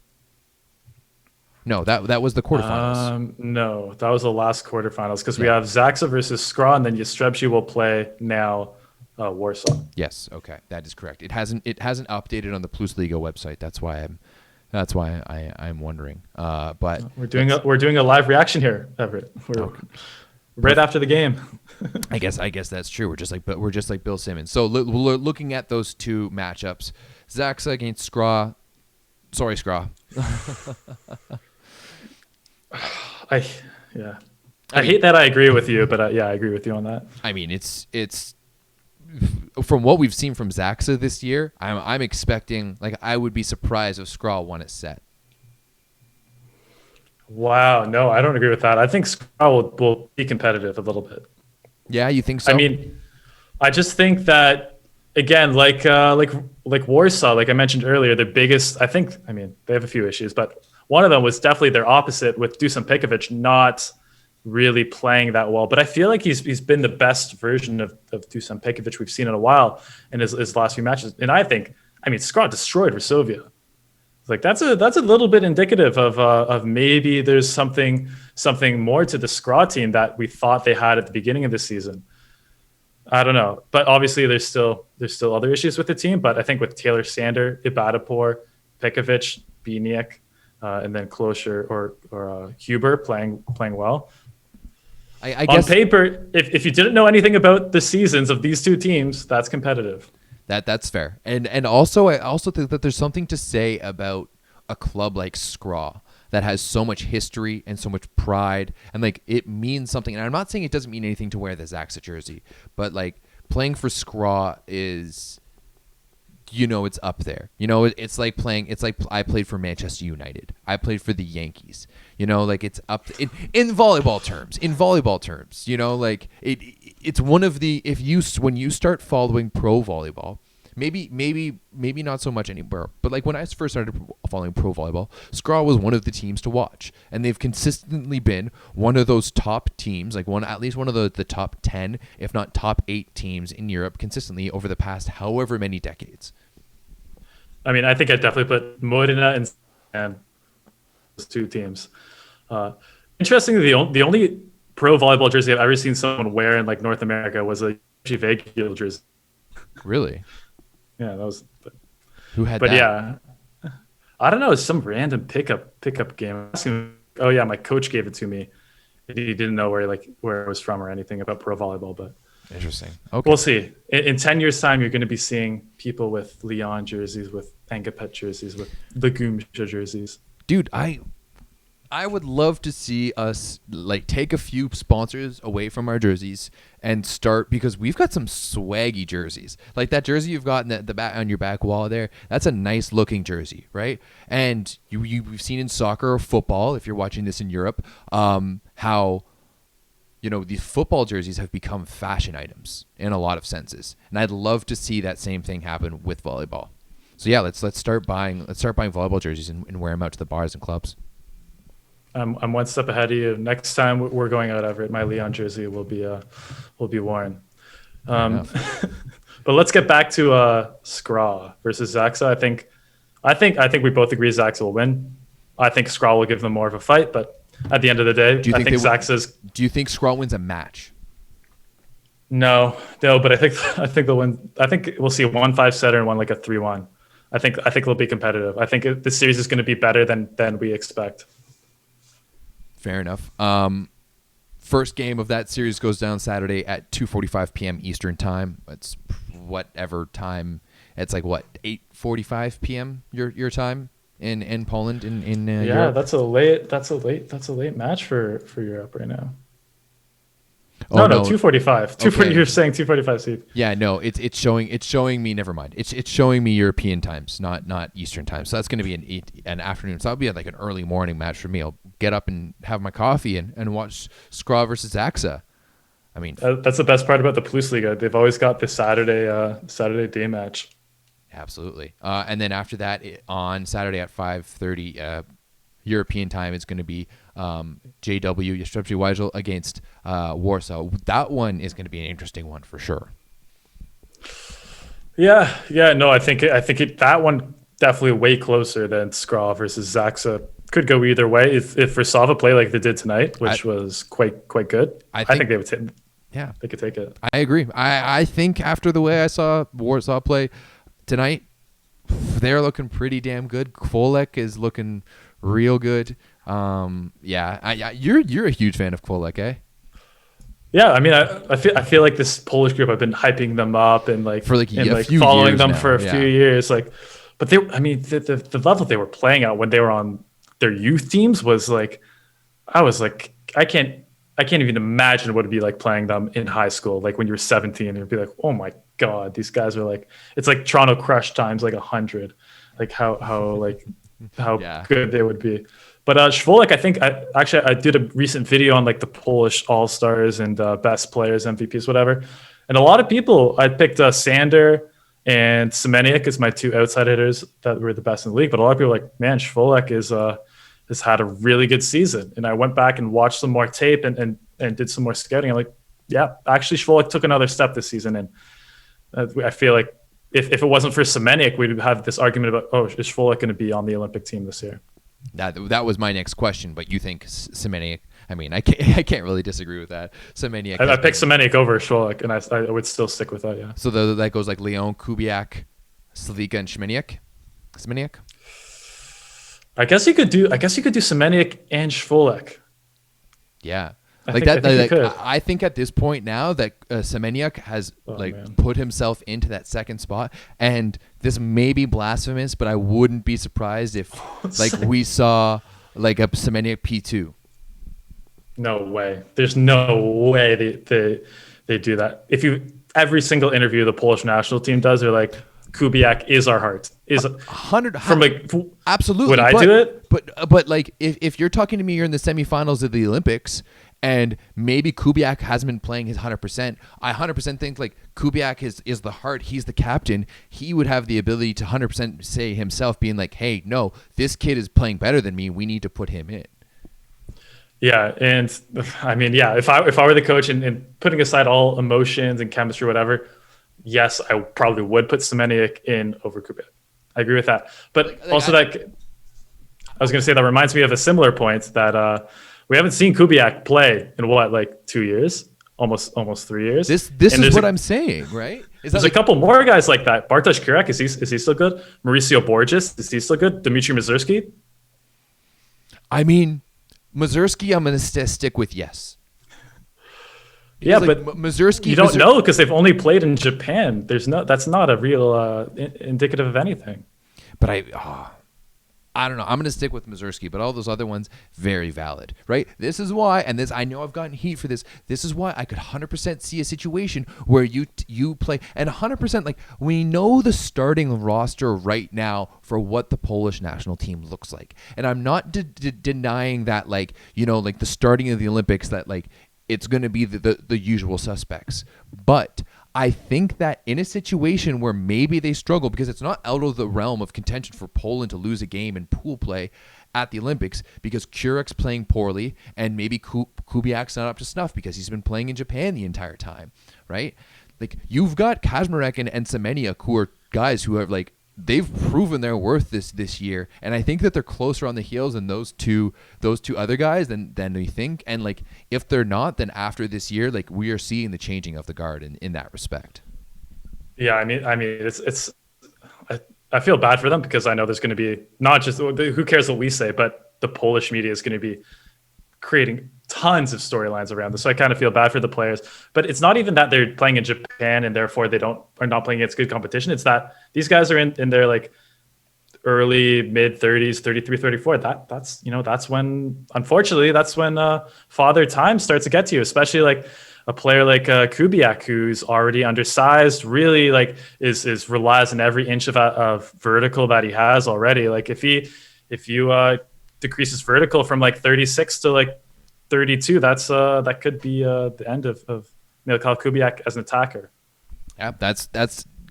No, that was the quarterfinals. No, that was the last quarterfinals because we Yeah. have Zaxa versus Skra, and then Jastrzębski will play now Warsaw. Yes. Okay, that is correct. It hasn't updated on the Plus Liga website. That's why I'm wondering. But We're doing a live reaction here, Everett. We're right after the game. I guess that's true. We're just like Bill Simmons. So looking at those two matchups, Zaxa against Skra. Sorry, Skra. I hate that I agree with you, but I agree with you on that. I mean, it's from what we've seen from Zaxa this year. I'm expecting, like, I would be surprised if Skra won a set. Wow, no, I don't agree with that. I think Skra will be competitive a little bit. Yeah, you think so? I mean, I just think that again, like Warsaw, like I mentioned earlier, the biggest. I mean, they have a few issues, but one of them was definitely their opposite with Dusan Pekovic not really playing that well. But I feel like he's been the best version of Dusan Pekovic we've seen in a while in his last few matches. And I mean, Skra destroyed Varsovia. Like that's a little bit indicative of maybe there's something more to the Skra team that we thought they had at the beginning of the season. I don't know, but obviously there's still other issues with the team. But I think with Taylor Sander, Ibadapor, Pekovic, Biniak, and then Kloser or Huber playing well. I guess on paper, if you didn't know anything about the seasons of these two teams, that's competitive. that's fair. And also I also think that there's something to say about a club like Skra that has so much history and so much pride, and like it means something. And I'm not saying it doesn't mean anything to wear the Zaxa jersey, but like playing for Skra is, it's up there. It's like I played for Manchester United. I played for the Yankees. Like it's up in volleyball terms. Like it's one of the, when you start following pro volleyball, maybe not so much anymore, but like when I first started following pro volleyball, Skra was one of the teams to watch, and they've consistently been one of those top teams, like at least one of the top 10, if not top 8 teams in Europe consistently over the past however many decades. I mean, I think I'd definitely put Modena and those two teams. Interestingly, the only pro volleyball jersey I've ever seen someone wear in like North America was a Vagil jersey. Really? Yeah, that was. Who had but that? Yeah, I don't know. It's some random pickup game. Oh yeah, my coach gave it to me. He didn't know where it was from or anything about pro volleyball, but Interesting. Okay. we'll see. In 10 years' time, you're going to be seeing people with Lyon jerseys, with Engapet jerseys, with Legume jerseys. Dude, I would love to see us like take a few sponsors away from our jerseys and start, because we've got some swaggy jerseys. Like that jersey you've got in the back on your back wall there. That's a nice looking jersey, right? And we've seen in soccer or football, if you're watching this in Europe, how these football jerseys have become fashion items in a lot of senses. And I'd love to see that same thing happen with volleyball. So yeah, let's start buying volleyball jerseys and wear them out to the bars and clubs. I'm one step ahead of you. Next time we're going out, Everett, my Lyon jersey will be worn. But let's get back to Skra versus Zaxa. I think we both agree Zaxa will win. I think Skra will give them more of a fight, but at the end of the day, Do you think Zaxa's. Do you think Skra wins a match? No, but I think they'll win. I think we'll see a 1-5 setter and one like a 3-1. I think it'll be competitive. I think this series is going to be better than we expect. Fair enough. First game of that series goes down Saturday at 2:45 p.m. Eastern time. It's whatever time. It's like what, 8:45 p.m. your time in Poland in Europe? That's a late match for Europe right now. Oh, no, 2:45. Okay. You're saying 2:45 seed. Yeah, no, it's showing me. Never mind. It's showing me European times, not Eastern time. So that's going to be an afternoon. So that'll be like an early morning match for me. I'll get up and have my coffee and watch Skra versus Zaxa. I mean, That's the best part about the Plus Liga. They've always got the Saturday day match. absolutely. And then after that, on Saturday at 5:30, European time is going to be JW Jastrzębski Węgiel against Warsaw. That one is going to be an interesting one for sure. Yeah, no, I think that one definitely way closer than Skra versus Zaxa. Could go either way if Versava play like they did tonight, which was quite good. I think they would take. Yeah, they could take it. I agree. I think after the way I saw Warsaw play tonight, they're looking pretty damn good. Kvolek is looking real good. You're a huge fan of Kvolek, eh? Yeah, I mean, I feel like this Polish group, I've been hyping them up and few following them now. for a few years. Like, but the level they were playing at when they were on their youth teams was like, I was like, I can't even imagine what it'd be like playing them in high school. Like when you were 17, it'd be like, oh my God, these guys are like, it's like Toronto Crush times like 100, like how good they would be. But Szwolek, I think I did a recent video on like the Polish All-Stars and best players, MVPs, whatever. And a lot of people, I picked Sander and Semeniuk as my two outside hitters that were the best in the league. But a lot of people were like, man, Szwolek has had a really good season. And I went back and watched some more tape and did some more scouting. I'm like, yeah, actually Szwolek took another step this season. And I feel like if it wasn't for Semeniuk, we'd have this argument about, oh, is Szwolek going to be on the Olympic team this year? That was my next question, but you think Semeniuk? I mean, I can't really disagree with that. Semeniuk. I picked Semeniuk over Szwolek, and I would still stick with that. Yeah. So that goes like Leon, Kubiak, Slivika, and Semeniuk. I guess you could do Semeniuk and Szwolek. Yeah. I think at this point now that Semeniuk has put himself into that second spot, and this may be blasphemous, but I wouldn't be surprised if we saw like a Semeniuk P2. No way. There's no way they do that. Every single interview the Polish national team does, they're like, Kubiak is our heart. Is 100 from like absolutely. Would I do it? But like if you're talking to me, you're in the semifinals of the Olympics. And maybe Kubiak hasn't been playing his 100%. I 100% think like Kubiak is the heart. He's the captain. He would have the ability to 100% say himself, being like, "Hey, no, this kid is playing better than me. We need to put him in." Yeah, and I mean, yeah, if I were the coach and putting aside all emotions and chemistry, whatever, yes, I probably would put Semeniuk in over Kubiak. I agree with that. But I was going to say that reminds me of a similar point that. We haven't seen Kubiak play in like 2 years, almost 3 years. This is what I'm saying, right? There's a couple more guys like that. Bartosz Kurek, is he still good? Mauricio Borges, is he still good? Dmitry Mazurski? I mean, Mazurski, I'm going to stick with yes. Yeah, but Mazurski, you don't know because they've only played in Japan. That's not a real indicative of anything. But I don't know. I'm going to stick with Mazurski, but all those other ones, very valid, right? This is why, and I know I've gotten heat for this. This is why I could 100% see a situation where you play, and 100% like we know the starting roster right now for what the Polish national team looks like, and I'm not denying that, like like the starting of the Olympics, that like it's going to be the usual suspects, but I think that in a situation where maybe they struggle, because it's not out of the realm of contention for Poland to lose a game in pool play at the Olympics because Kurek's playing poorly and maybe Kubiak's not up to snuff because he's been playing in Japan the entire time, right? Like you've got Kaczmarek and Semeniuk, who are guys who have like they've proven their worth this year, and I think that they're closer on the heels than those two other guys than we think. And like if they're not, then after this year, like we are seeing the changing of the guard in that respect. Yeah, I mean, it's I feel bad for them because I know there's going to be not just who cares what we say, but the Polish media is going to be creating tons of storylines around this. So I kind of feel bad for the players, but it's not even that they're playing in Japan and therefore are not playing against good competition. It's that these guys are in their like early mid 30s, 33, 34. That's when, unfortunately, that's when father time starts to get to you, especially like a player like Kubiak, who's already undersized, really like is relies on every inch of vertical that he has already. Like if you decreases vertical from like 36 to like 32, that could be the end of Mikhail Kubiak as an attacker. Yeah, that's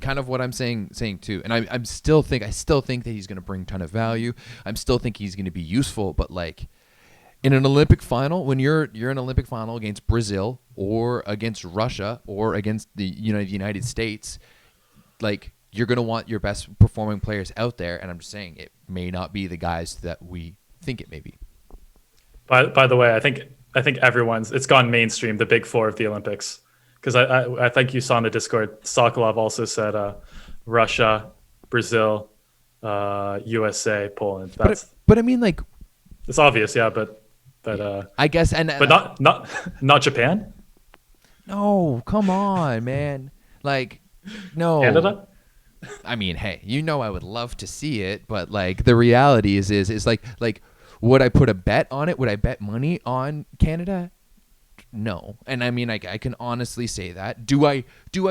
kind of what I'm saying too. And I still think that he's going to bring a ton of value. I'm still think he's going to be useful. But like in an Olympic final, when you're in an Olympic final against Brazil or against Russia or against the United States, like you're going to want your best performing players out there. And I'm just saying it may not be the guys that we think it may be. By the way, I think it's gone mainstream, the big four of the Olympics. Because I think you saw in the Discord, Sokolov also said Russia, Brazil, USA, Poland. But I mean, like, it's obvious, yeah. But I guess, but not Japan. No, come on, man. Like, no. Canada. I mean, hey, I would love to see it, but like the reality is like, would I put a bet on it? Would I bet money on Canada? No. And I mean, I can honestly say that. Do I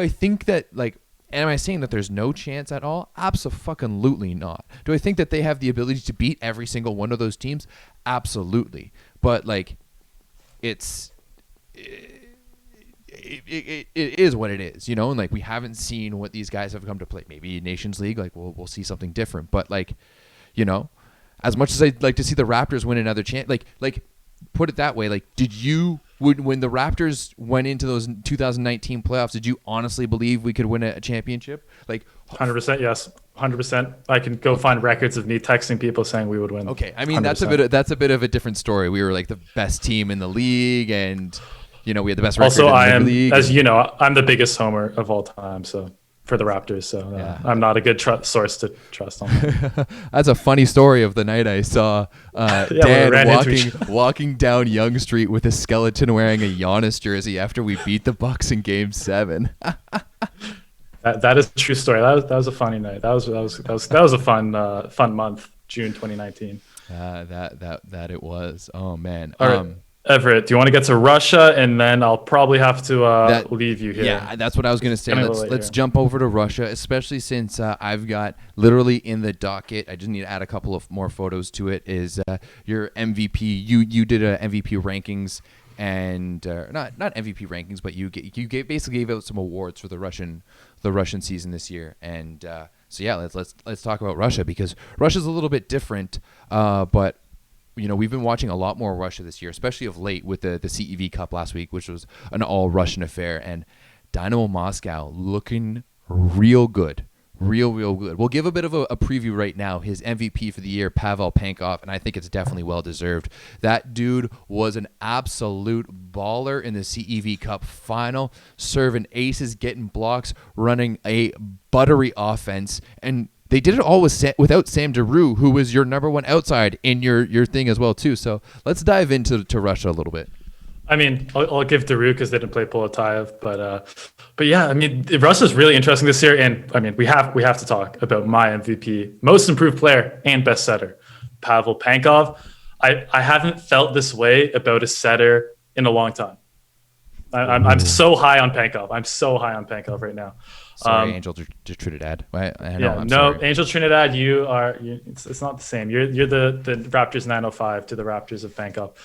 think that, like, am I saying that there's no chance at all? Absolutely not. Do I think that they have the ability to beat every single one of those teams? Absolutely. But like, it is what it is, and like we haven't seen what these guys have come to play. Maybe Nations League, like we'll see something different. But like, as much as I'd like to see the Raptors win another chance, like put it that way, like when the Raptors went into those 2019 playoffs, did you honestly believe we could win a championship? Like 100%, yes, 100%. I can go find records of me texting people saying we would win. Okay, I mean 100%. that's a bit of a different story. We were like the best team in the league, and we had the best record Also, in the league. As you know, I'm the biggest homer of all time. So for the Raptors, so yeah. I'm not a good source to trust on. That's a funny story of the night I saw Dan walking down Yonge Street with a skeleton wearing a Giannis jersey after we beat the Bucks in Game 7. That is a true story. That was a funny night. That was a fun month, June 2019. That it was. Oh man. All right. Everett, do you want to get to Russia, and then I'll probably have to leave you here? Yeah, that's what I was going to say. Let's jump over to Russia, especially since I've got literally in the docket. I just need to add a couple of more photos to it. Is your MVP? You did a MVP rankings, and not MVP rankings, but you basically gave out some awards for the Russian season this year, and so yeah, let's talk about Russia, because Russia's a little bit different, but. We've been watching a lot more Russia this year, especially of late with the CEV Cup last week, which was an all-Russian affair. And Dynamo Moscow looking real good. Real good. We'll give a bit of a preview right now. His MVP for the year, Pavel Pankov, and I think it's definitely well-deserved. That dude was an absolute baller in the CEV Cup final, serving aces, getting blocks, running a buttery offense, and they did it all without Sam Giroux, who was your number one outside in your thing as well too. So let's dive into Russia a little bit. I mean, I'll give Giroux because they didn't play Poletaev, but yeah, I mean, Russia's really interesting this year, and I mean, we have to talk about my MVP, most improved player and best setter, Pavel Pankov. I haven't felt this way about a setter in a long time. I'm so high on Pankov. I'm so high on Pankov right now. Sorry, Angel Trinidad. Angel Trinidad. It's not the same. You're the Raptors 905 to the Raptors of Pankov.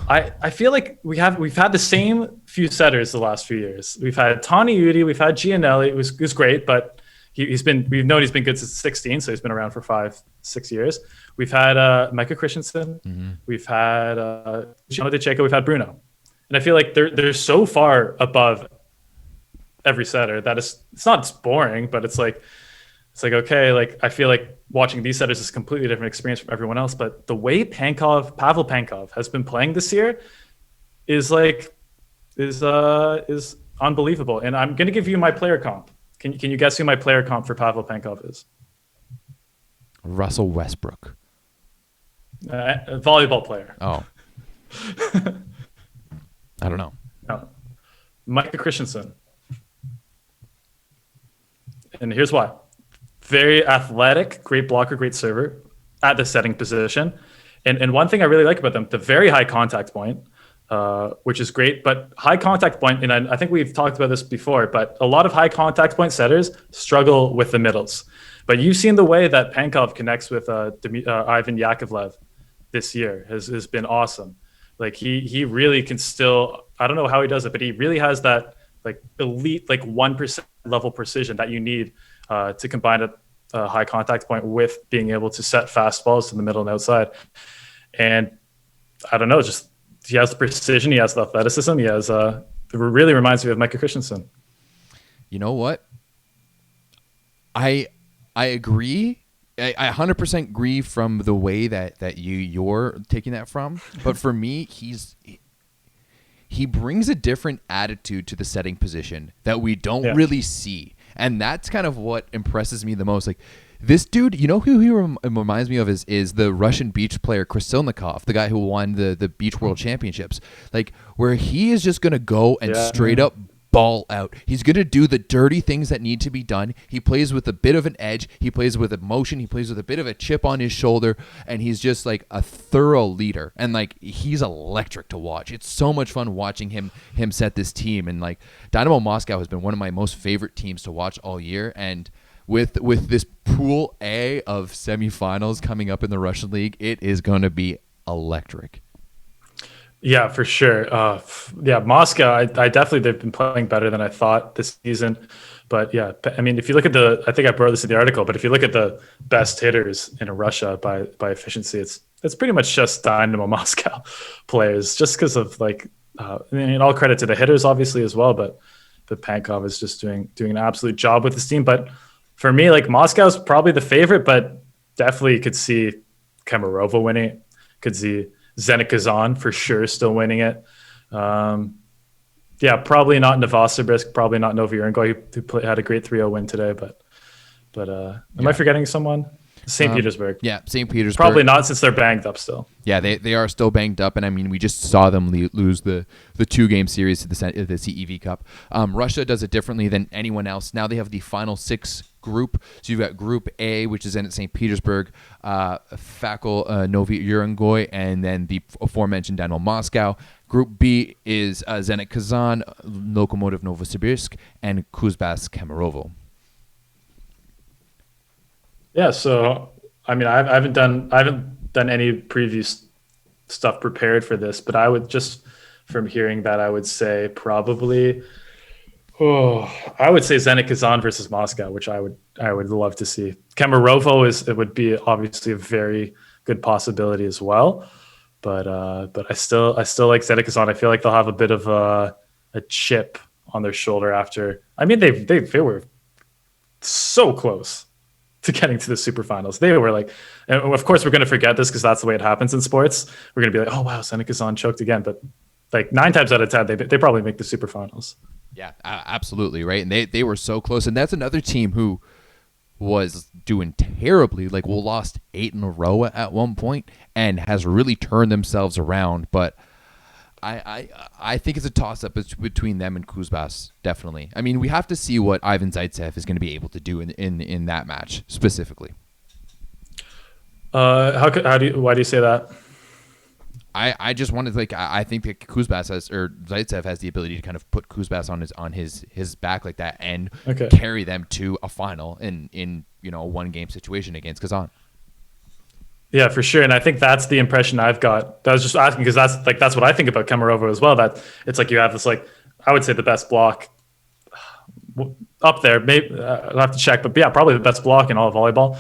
I feel like we've had the same few setters the last few years. We've had Tony Udi, we've had Gianelli. It was great, but we've known he's been good since 16, so he's been around for 5-6 years. We've had Micah Christensen. Mm-hmm. We've had Gianna DeCecco. We've had Bruno, and I feel like they're so far above every setter that it's not boring, but it's like okay, like I feel like watching these setters is a completely different experience from everyone else. But the way Pavel Pankov has been playing this year is unbelievable. And I'm gonna give you my player comp. Can you guess who my player comp for Pavel Pankov is? Russell Westbrook. Volleyball player. Oh. I don't know. No. Micah Christensen. And here's why. Very athletic, great blocker, great server at the setting position. And one thing I really like about them, the very high contact point, which is great, but high contact point, and I think we've talked about this before, but a lot of high contact point setters struggle with the middles. But you've seen the way that Pankov connects with Ivan Yakovlev this year has been awesome. Like he really can still, I don't know how he does it, but he really has that like elite, like 1% level precision that you need to combine a high contact point with being able to set fastballs to the middle and outside. And I don't know, just he has the precision, he has the athleticism, he has it really reminds me of Micah Christensen. You know what? I agree. I 100% agree from the way that you're taking that from. But for me, he brings a different attitude to the setting position that we don't really see. And that's kind of what impresses me the most. Like, this dude, you know who he reminds me of is the Russian beach player Krasilnikov, the guy who won the Beach World Championships. Like, where he is just going to go and straight up ball out. He's going to do the dirty things that need to be done. He plays with a bit of an edge. He plays with emotion. He plays with a bit of a chip on his shoulder. And he's just like a thorough leader. And like, he's electric to watch. It's so much fun watching him set this team. And like, Dynamo Moscow has been one of my most favorite teams to watch all year. And with this Pool A of semifinals coming up in the Russian League, it is going to be electric. Yeah, for sure. Moscow, I definitely, they've been playing better than I thought this season. But yeah, I mean, if you look at I think I wrote this in the article, but if you look at the best hitters in Russia by efficiency, it's pretty much just Dynamo Moscow players, just because of like, I mean, all credit to the hitters obviously as well, but Pankov is just doing an absolute job with this team. But for me, like, Moscow's probably the favorite, but definitely could see Kemerovo winning it. Could see Zenit Kazan for sure still winning it. Probably not Novosibirsk, probably not Novi Urengoy, who had a great 3-0 win today. But am I forgetting someone? St. Petersburg. Yeah, St. Petersburg. Probably not, since they're banged up still. Yeah, they are still banged up, and I mean, we just saw them lose the 2-game series to the CEV Cup. Russia does it differently than anyone else. Now they have the final 6 group. So you've got Group A, which is in St. Petersburg, Fakul Novi Urengoy, and then the aforementioned Dynamo Moscow. Group B is Zenit Kazan, Lokomotiv Novosibirsk, and Kuzbas Kemerovo. Yeah, so I mean, I haven't done any previous stuff prepared for this, but I would just, from hearing that, I would say probably, I would say Zenit Kazan versus Moscow, which I would love to see. Kemerovo would be obviously a very good possibility as well, but I still like Zenit Kazan. I feel like they'll have a bit of a chip on their shoulder after. I mean, they were so close to getting to the superfinals. They were like, and of course we're going to forget this because that's the way it happens in sports. We're going to be like, oh wow, Zenit Kazan choked again. But like 9 times out of 10, they probably make the superfinals. Yeah, absolutely, right. And they were so close. And that's another team who was doing terribly, like, lost 8 in a row at one point and has really turned themselves around. But I think it's a toss-up between them and Kuzbas, definitely. I mean, we have to see what Ivan Zaitsev is going to be able to do in that match specifically. Why do you say that? I just wanted, like, I think that Zaitsev has the ability to kind of put Kuzbas on his back like that and carry them to a final in a 1-game situation against Kazan. Yeah, for sure. And I think that's the impression I've got. I was just asking because that's what I think about Kemerovo as well. That it's like you have this, like, I would say the best block up there. Maybe I'll have to check, but yeah, probably the best block in all of volleyball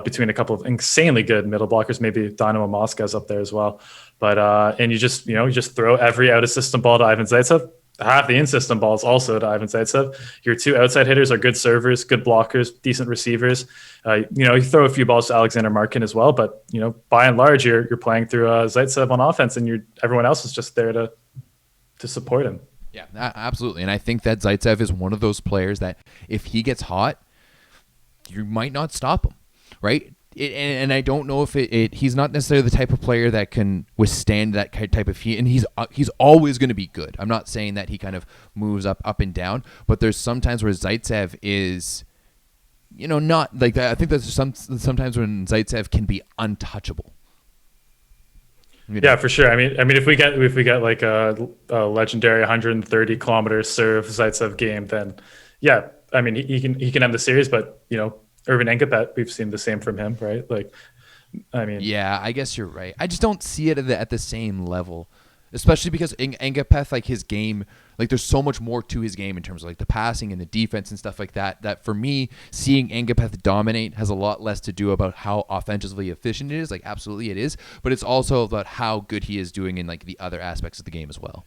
between a couple of insanely good middle blockers. Maybe Dynamo Moscow's up there as well. But and you just throw every out of system ball to Ivan Zaitsev. Half the in-system balls also to Ivan Zaitsev. Your 2 outside hitters are good servers, good blockers, decent receivers. You throw a few balls to Alexander Markin as well, but by and large, you're playing through Zaitsev on offense, and everyone else is just there to support him. Yeah, absolutely. And I think that Zaitsev is one of those players that if he gets hot, you might not stop him, right? And I don't know if he's not necessarily the type of player that can withstand that type of heat, and he's always going to be good. I'm not saying that he kind of moves up and down, but there's sometimes where Zaitsev is, not like that. I think there's sometimes when Zaitsev can be untouchable. Yeah, for sure. I mean, if we get like a legendary 130 kilometer serve Zaitsev game, then yeah, I mean he can end the series, but Irvin Enkapet, we've seen the same from him, right? Like, I mean, yeah, I guess you're right. I just don't see it at the same level. especially because Engapeth, like his game, like there's so much more to his game in terms of like the passing and the defense and stuff like that. That for me, seeing Engapeth dominate has a lot less to do about how offensively efficient it is. Like absolutely it is, but it's also about how good he is doing in like the other aspects of the game as well.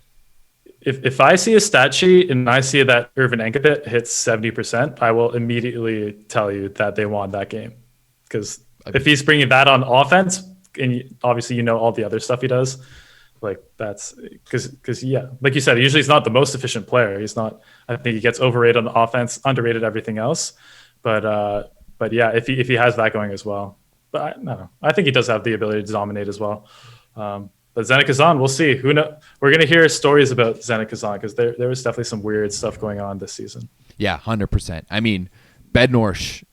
If I see a stat sheet and I see that Irvin Engapeth hits 70%, I will immediately tell you that they won that game. Because if he's bringing that on offense, and obviously you know all the other stuff he does, like that's because yeah, like you said, usually he's not the most efficient player. He's not. I think he gets overrated on the offense, underrated everything else. But yeah, if he has that going as well, but I don't know. I think he does have the ability to dominate as well. But Zenit Kazan, we'll see. Who know? We're gonna hear stories about Zenit Kazan because there was definitely some weird stuff going on this season. Yeah, 100%. I mean, Bednorsh,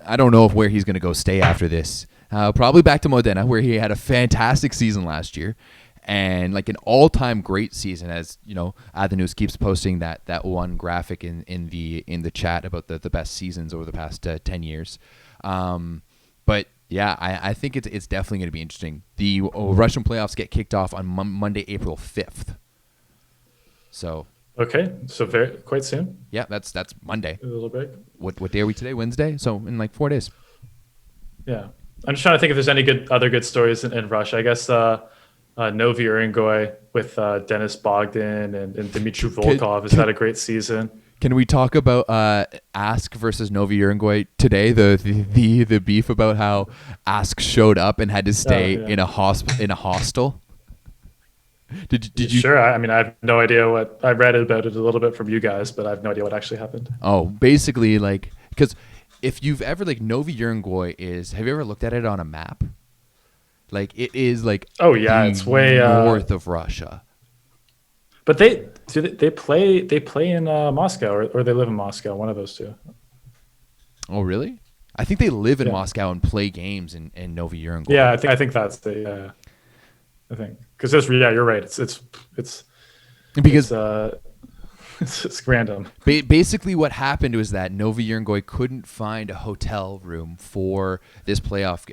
I don't know where he's gonna go stay after this. Probably back to Modena, where he had a fantastic season last year. And like an all-time great season, as you know, News keeps posting that one graphic in the chat about the best seasons over the past 10 years. But yeah, I think it's definitely going to be interesting. The Russian playoffs get kicked off on Monday, April 5th. So okay, so quite soon. Yeah, that's Monday. A little break. What day are we today? Wednesday. So in like 4 days. Yeah, I'm just trying to think if there's any other good stories in Russia. I guess. Novi Urengoy with Dennis Bogdan and Dmitry Volkov has had a great season. Can we talk about Ask versus Novi Urengoy today? The beef about how Ask showed up and had to stay in a hostel. Did you? Sure. I mean, I have no idea what I read about it a little bit from you guys, but I have no idea what actually happened. Oh, basically, like because if you've ever like Novi Urengoy is, have you ever looked at it on a map? Like it is like it's way north of Russia. But they play in Moscow or they live in Moscow, one of those two. Oh really? I think they live in Moscow and play games in Novi Urengoy. Yeah, I think that's the I think because you're right. It's because it's random. Basically, what happened was that Novi Urengoy couldn't find a hotel room for this playoff.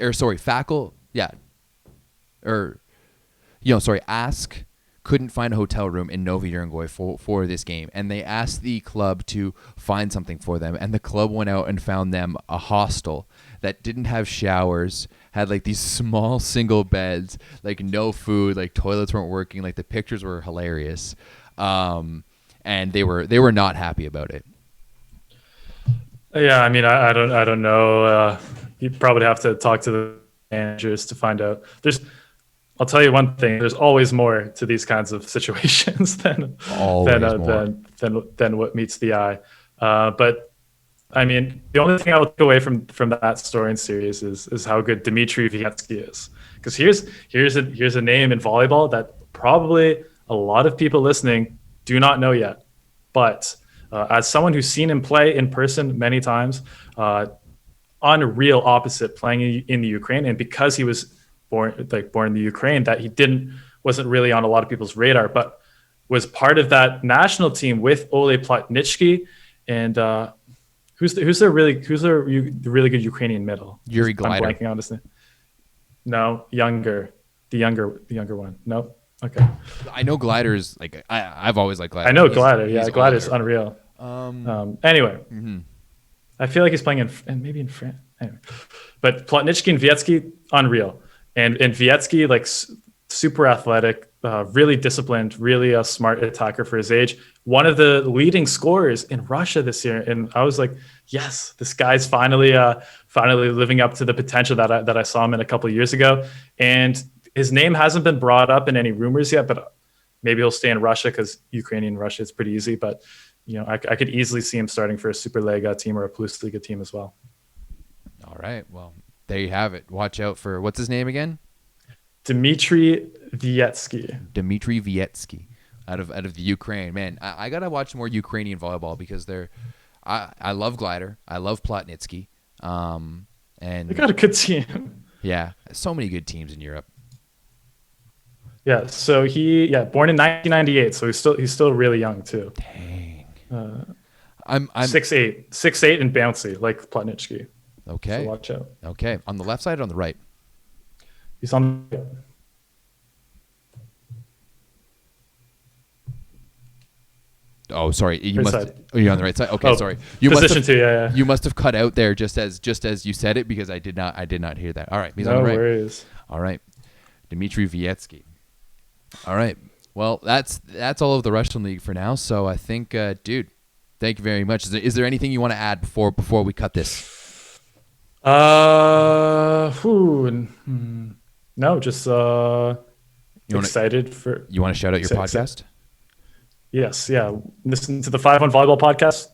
Ask couldn't find a hotel room in Novi Urengoy for this game, and they asked the club to find something for them, and the club went out and found them a hostel that didn't have showers, had like these small single beds, like no food, like toilets weren't working, like the pictures were hilarious, and they were not happy about it. Yeah, I mean, I don't know. You probably have to talk to the managers to find out. I'll tell you one thing. There's always more to these kinds of situations than what meets the eye. But I mean, the only thing I will take away from that story and series is how good Dmitry Vietsky is. Because here's a name in volleyball that probably a lot of people listening do not know yet. But as someone who's seen him play in person many times, unreal opposite playing in the Ukraine, and because he was born in the Ukraine, that he wasn't really on a lot of people's radar, but was part of that national team with Ole Plotnitsky and who's the really good Ukrainian middle? Yuri Glider. I'm blanking on his name. No, the younger one. No, okay. I know Glider's like I've always liked Glider. I know Glider. Yeah, Glider's unreal. Anyway, I feel like he's playing maybe in France. Anyway, but Plotnitsky and Vietsky, unreal. And Vietsky, like super athletic, really disciplined, really a smart attacker for his age. One of the leading scorers in Russia this year, and I was like, yes, this guy's finally living up to the potential that I saw him in a couple of years ago. And his name hasn't been brought up in any rumors yet, but maybe he'll stay in Russia because Ukrainian Russia is pretty easy. But I could easily see him starting for a Superliga team or a Plus Liga team as well. All right, well. There you have it. Watch out for what's his name again? Dmitry Vietsky. Dmitry Vietsky, out of the Ukraine. Man, I gotta watch more Ukrainian volleyball because I love Glider. I love Plotnitsky. And they got a good team. Yeah, so many good teams in Europe. Yeah. So born in 1998. So he's still really young too. Dang. I'm 6'8" and bouncy like Plotnitsky. Okay. So watch out. Okay. On the left side or on the right? He's on the Oh, sorry. You Right must. side. Oh, you're on the right side. Okay, Oh, sorry. You must position have. 2. Yeah. You must have cut out there just as you said it because I did not hear that. All right, he's on No the right. worries. All right, Dmitry Vietsky. All right. Well, that's all of the Russian League for now. So I think, dude, thank you very much. Is there anything you want to add before we cut this? No, just excited for. You want to shout out your podcast? Yes, yeah. Listen to the FiveOne Volleyball podcast.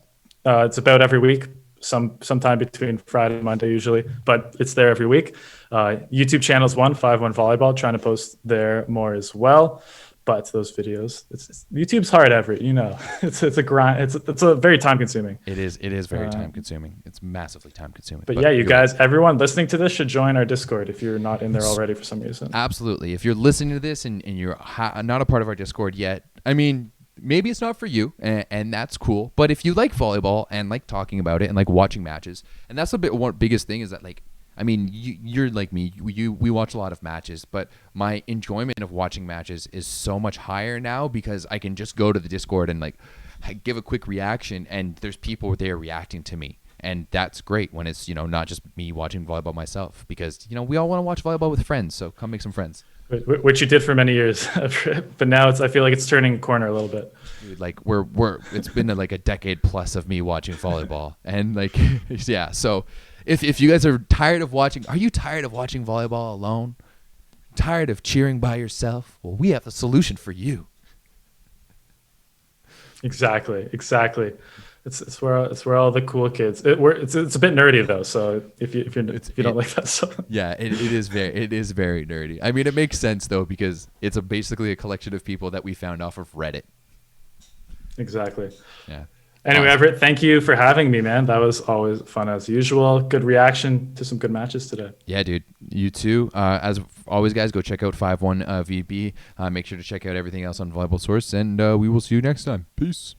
It's about every week, sometime between Friday and Monday usually, but it's there every week. YouTube channel's FiveOne Volleyball, trying to post there more as well. But those videos, YouTube's hard, Everett. It's a grind. It's a very time consuming. It is very time consuming. It's massively time consuming. But yeah, you guys, everyone listening to this should join our Discord if you're not in there already for some reason. Absolutely. If you're listening to this and you're not a part of our Discord yet, I mean, maybe it's not for you, and that's cool. But if you like volleyball and like talking about it and like watching matches, and that's one biggest thing is that, like, I mean, you're like me. We watch a lot of matches, but my enjoyment of watching matches is so much higher now because I can just go to the Discord and like give a quick reaction, and there's people there reacting to me, and that's great when it's not just me watching volleyball myself because we all want to watch volleyball with friends. So come make some friends. Which you did for many years, but now I feel like it's turning a corner a little bit. Dude, like it's been like a decade plus of me watching volleyball, and like yeah. So if you guys are tired of watching, are you tired of watching volleyball alone? Tired of cheering by yourself? Well, we have the solution for you. Exactly. It's where all the cool kids. It's a bit nerdy though. So if you don't like that stuff. Yeah, it is very nerdy. I mean, it makes sense though because it's basically a collection of people that we found off of Reddit. Exactly. Yeah. Anyway, Awesome. Everett, thank you for having me, man. That was always fun as usual. Good reaction to some good matches today. Yeah, dude. You too. As always, guys, go check out FiveOne VB. Make sure to check out everything else on Volleyball Source, and we will see you next time. Peace.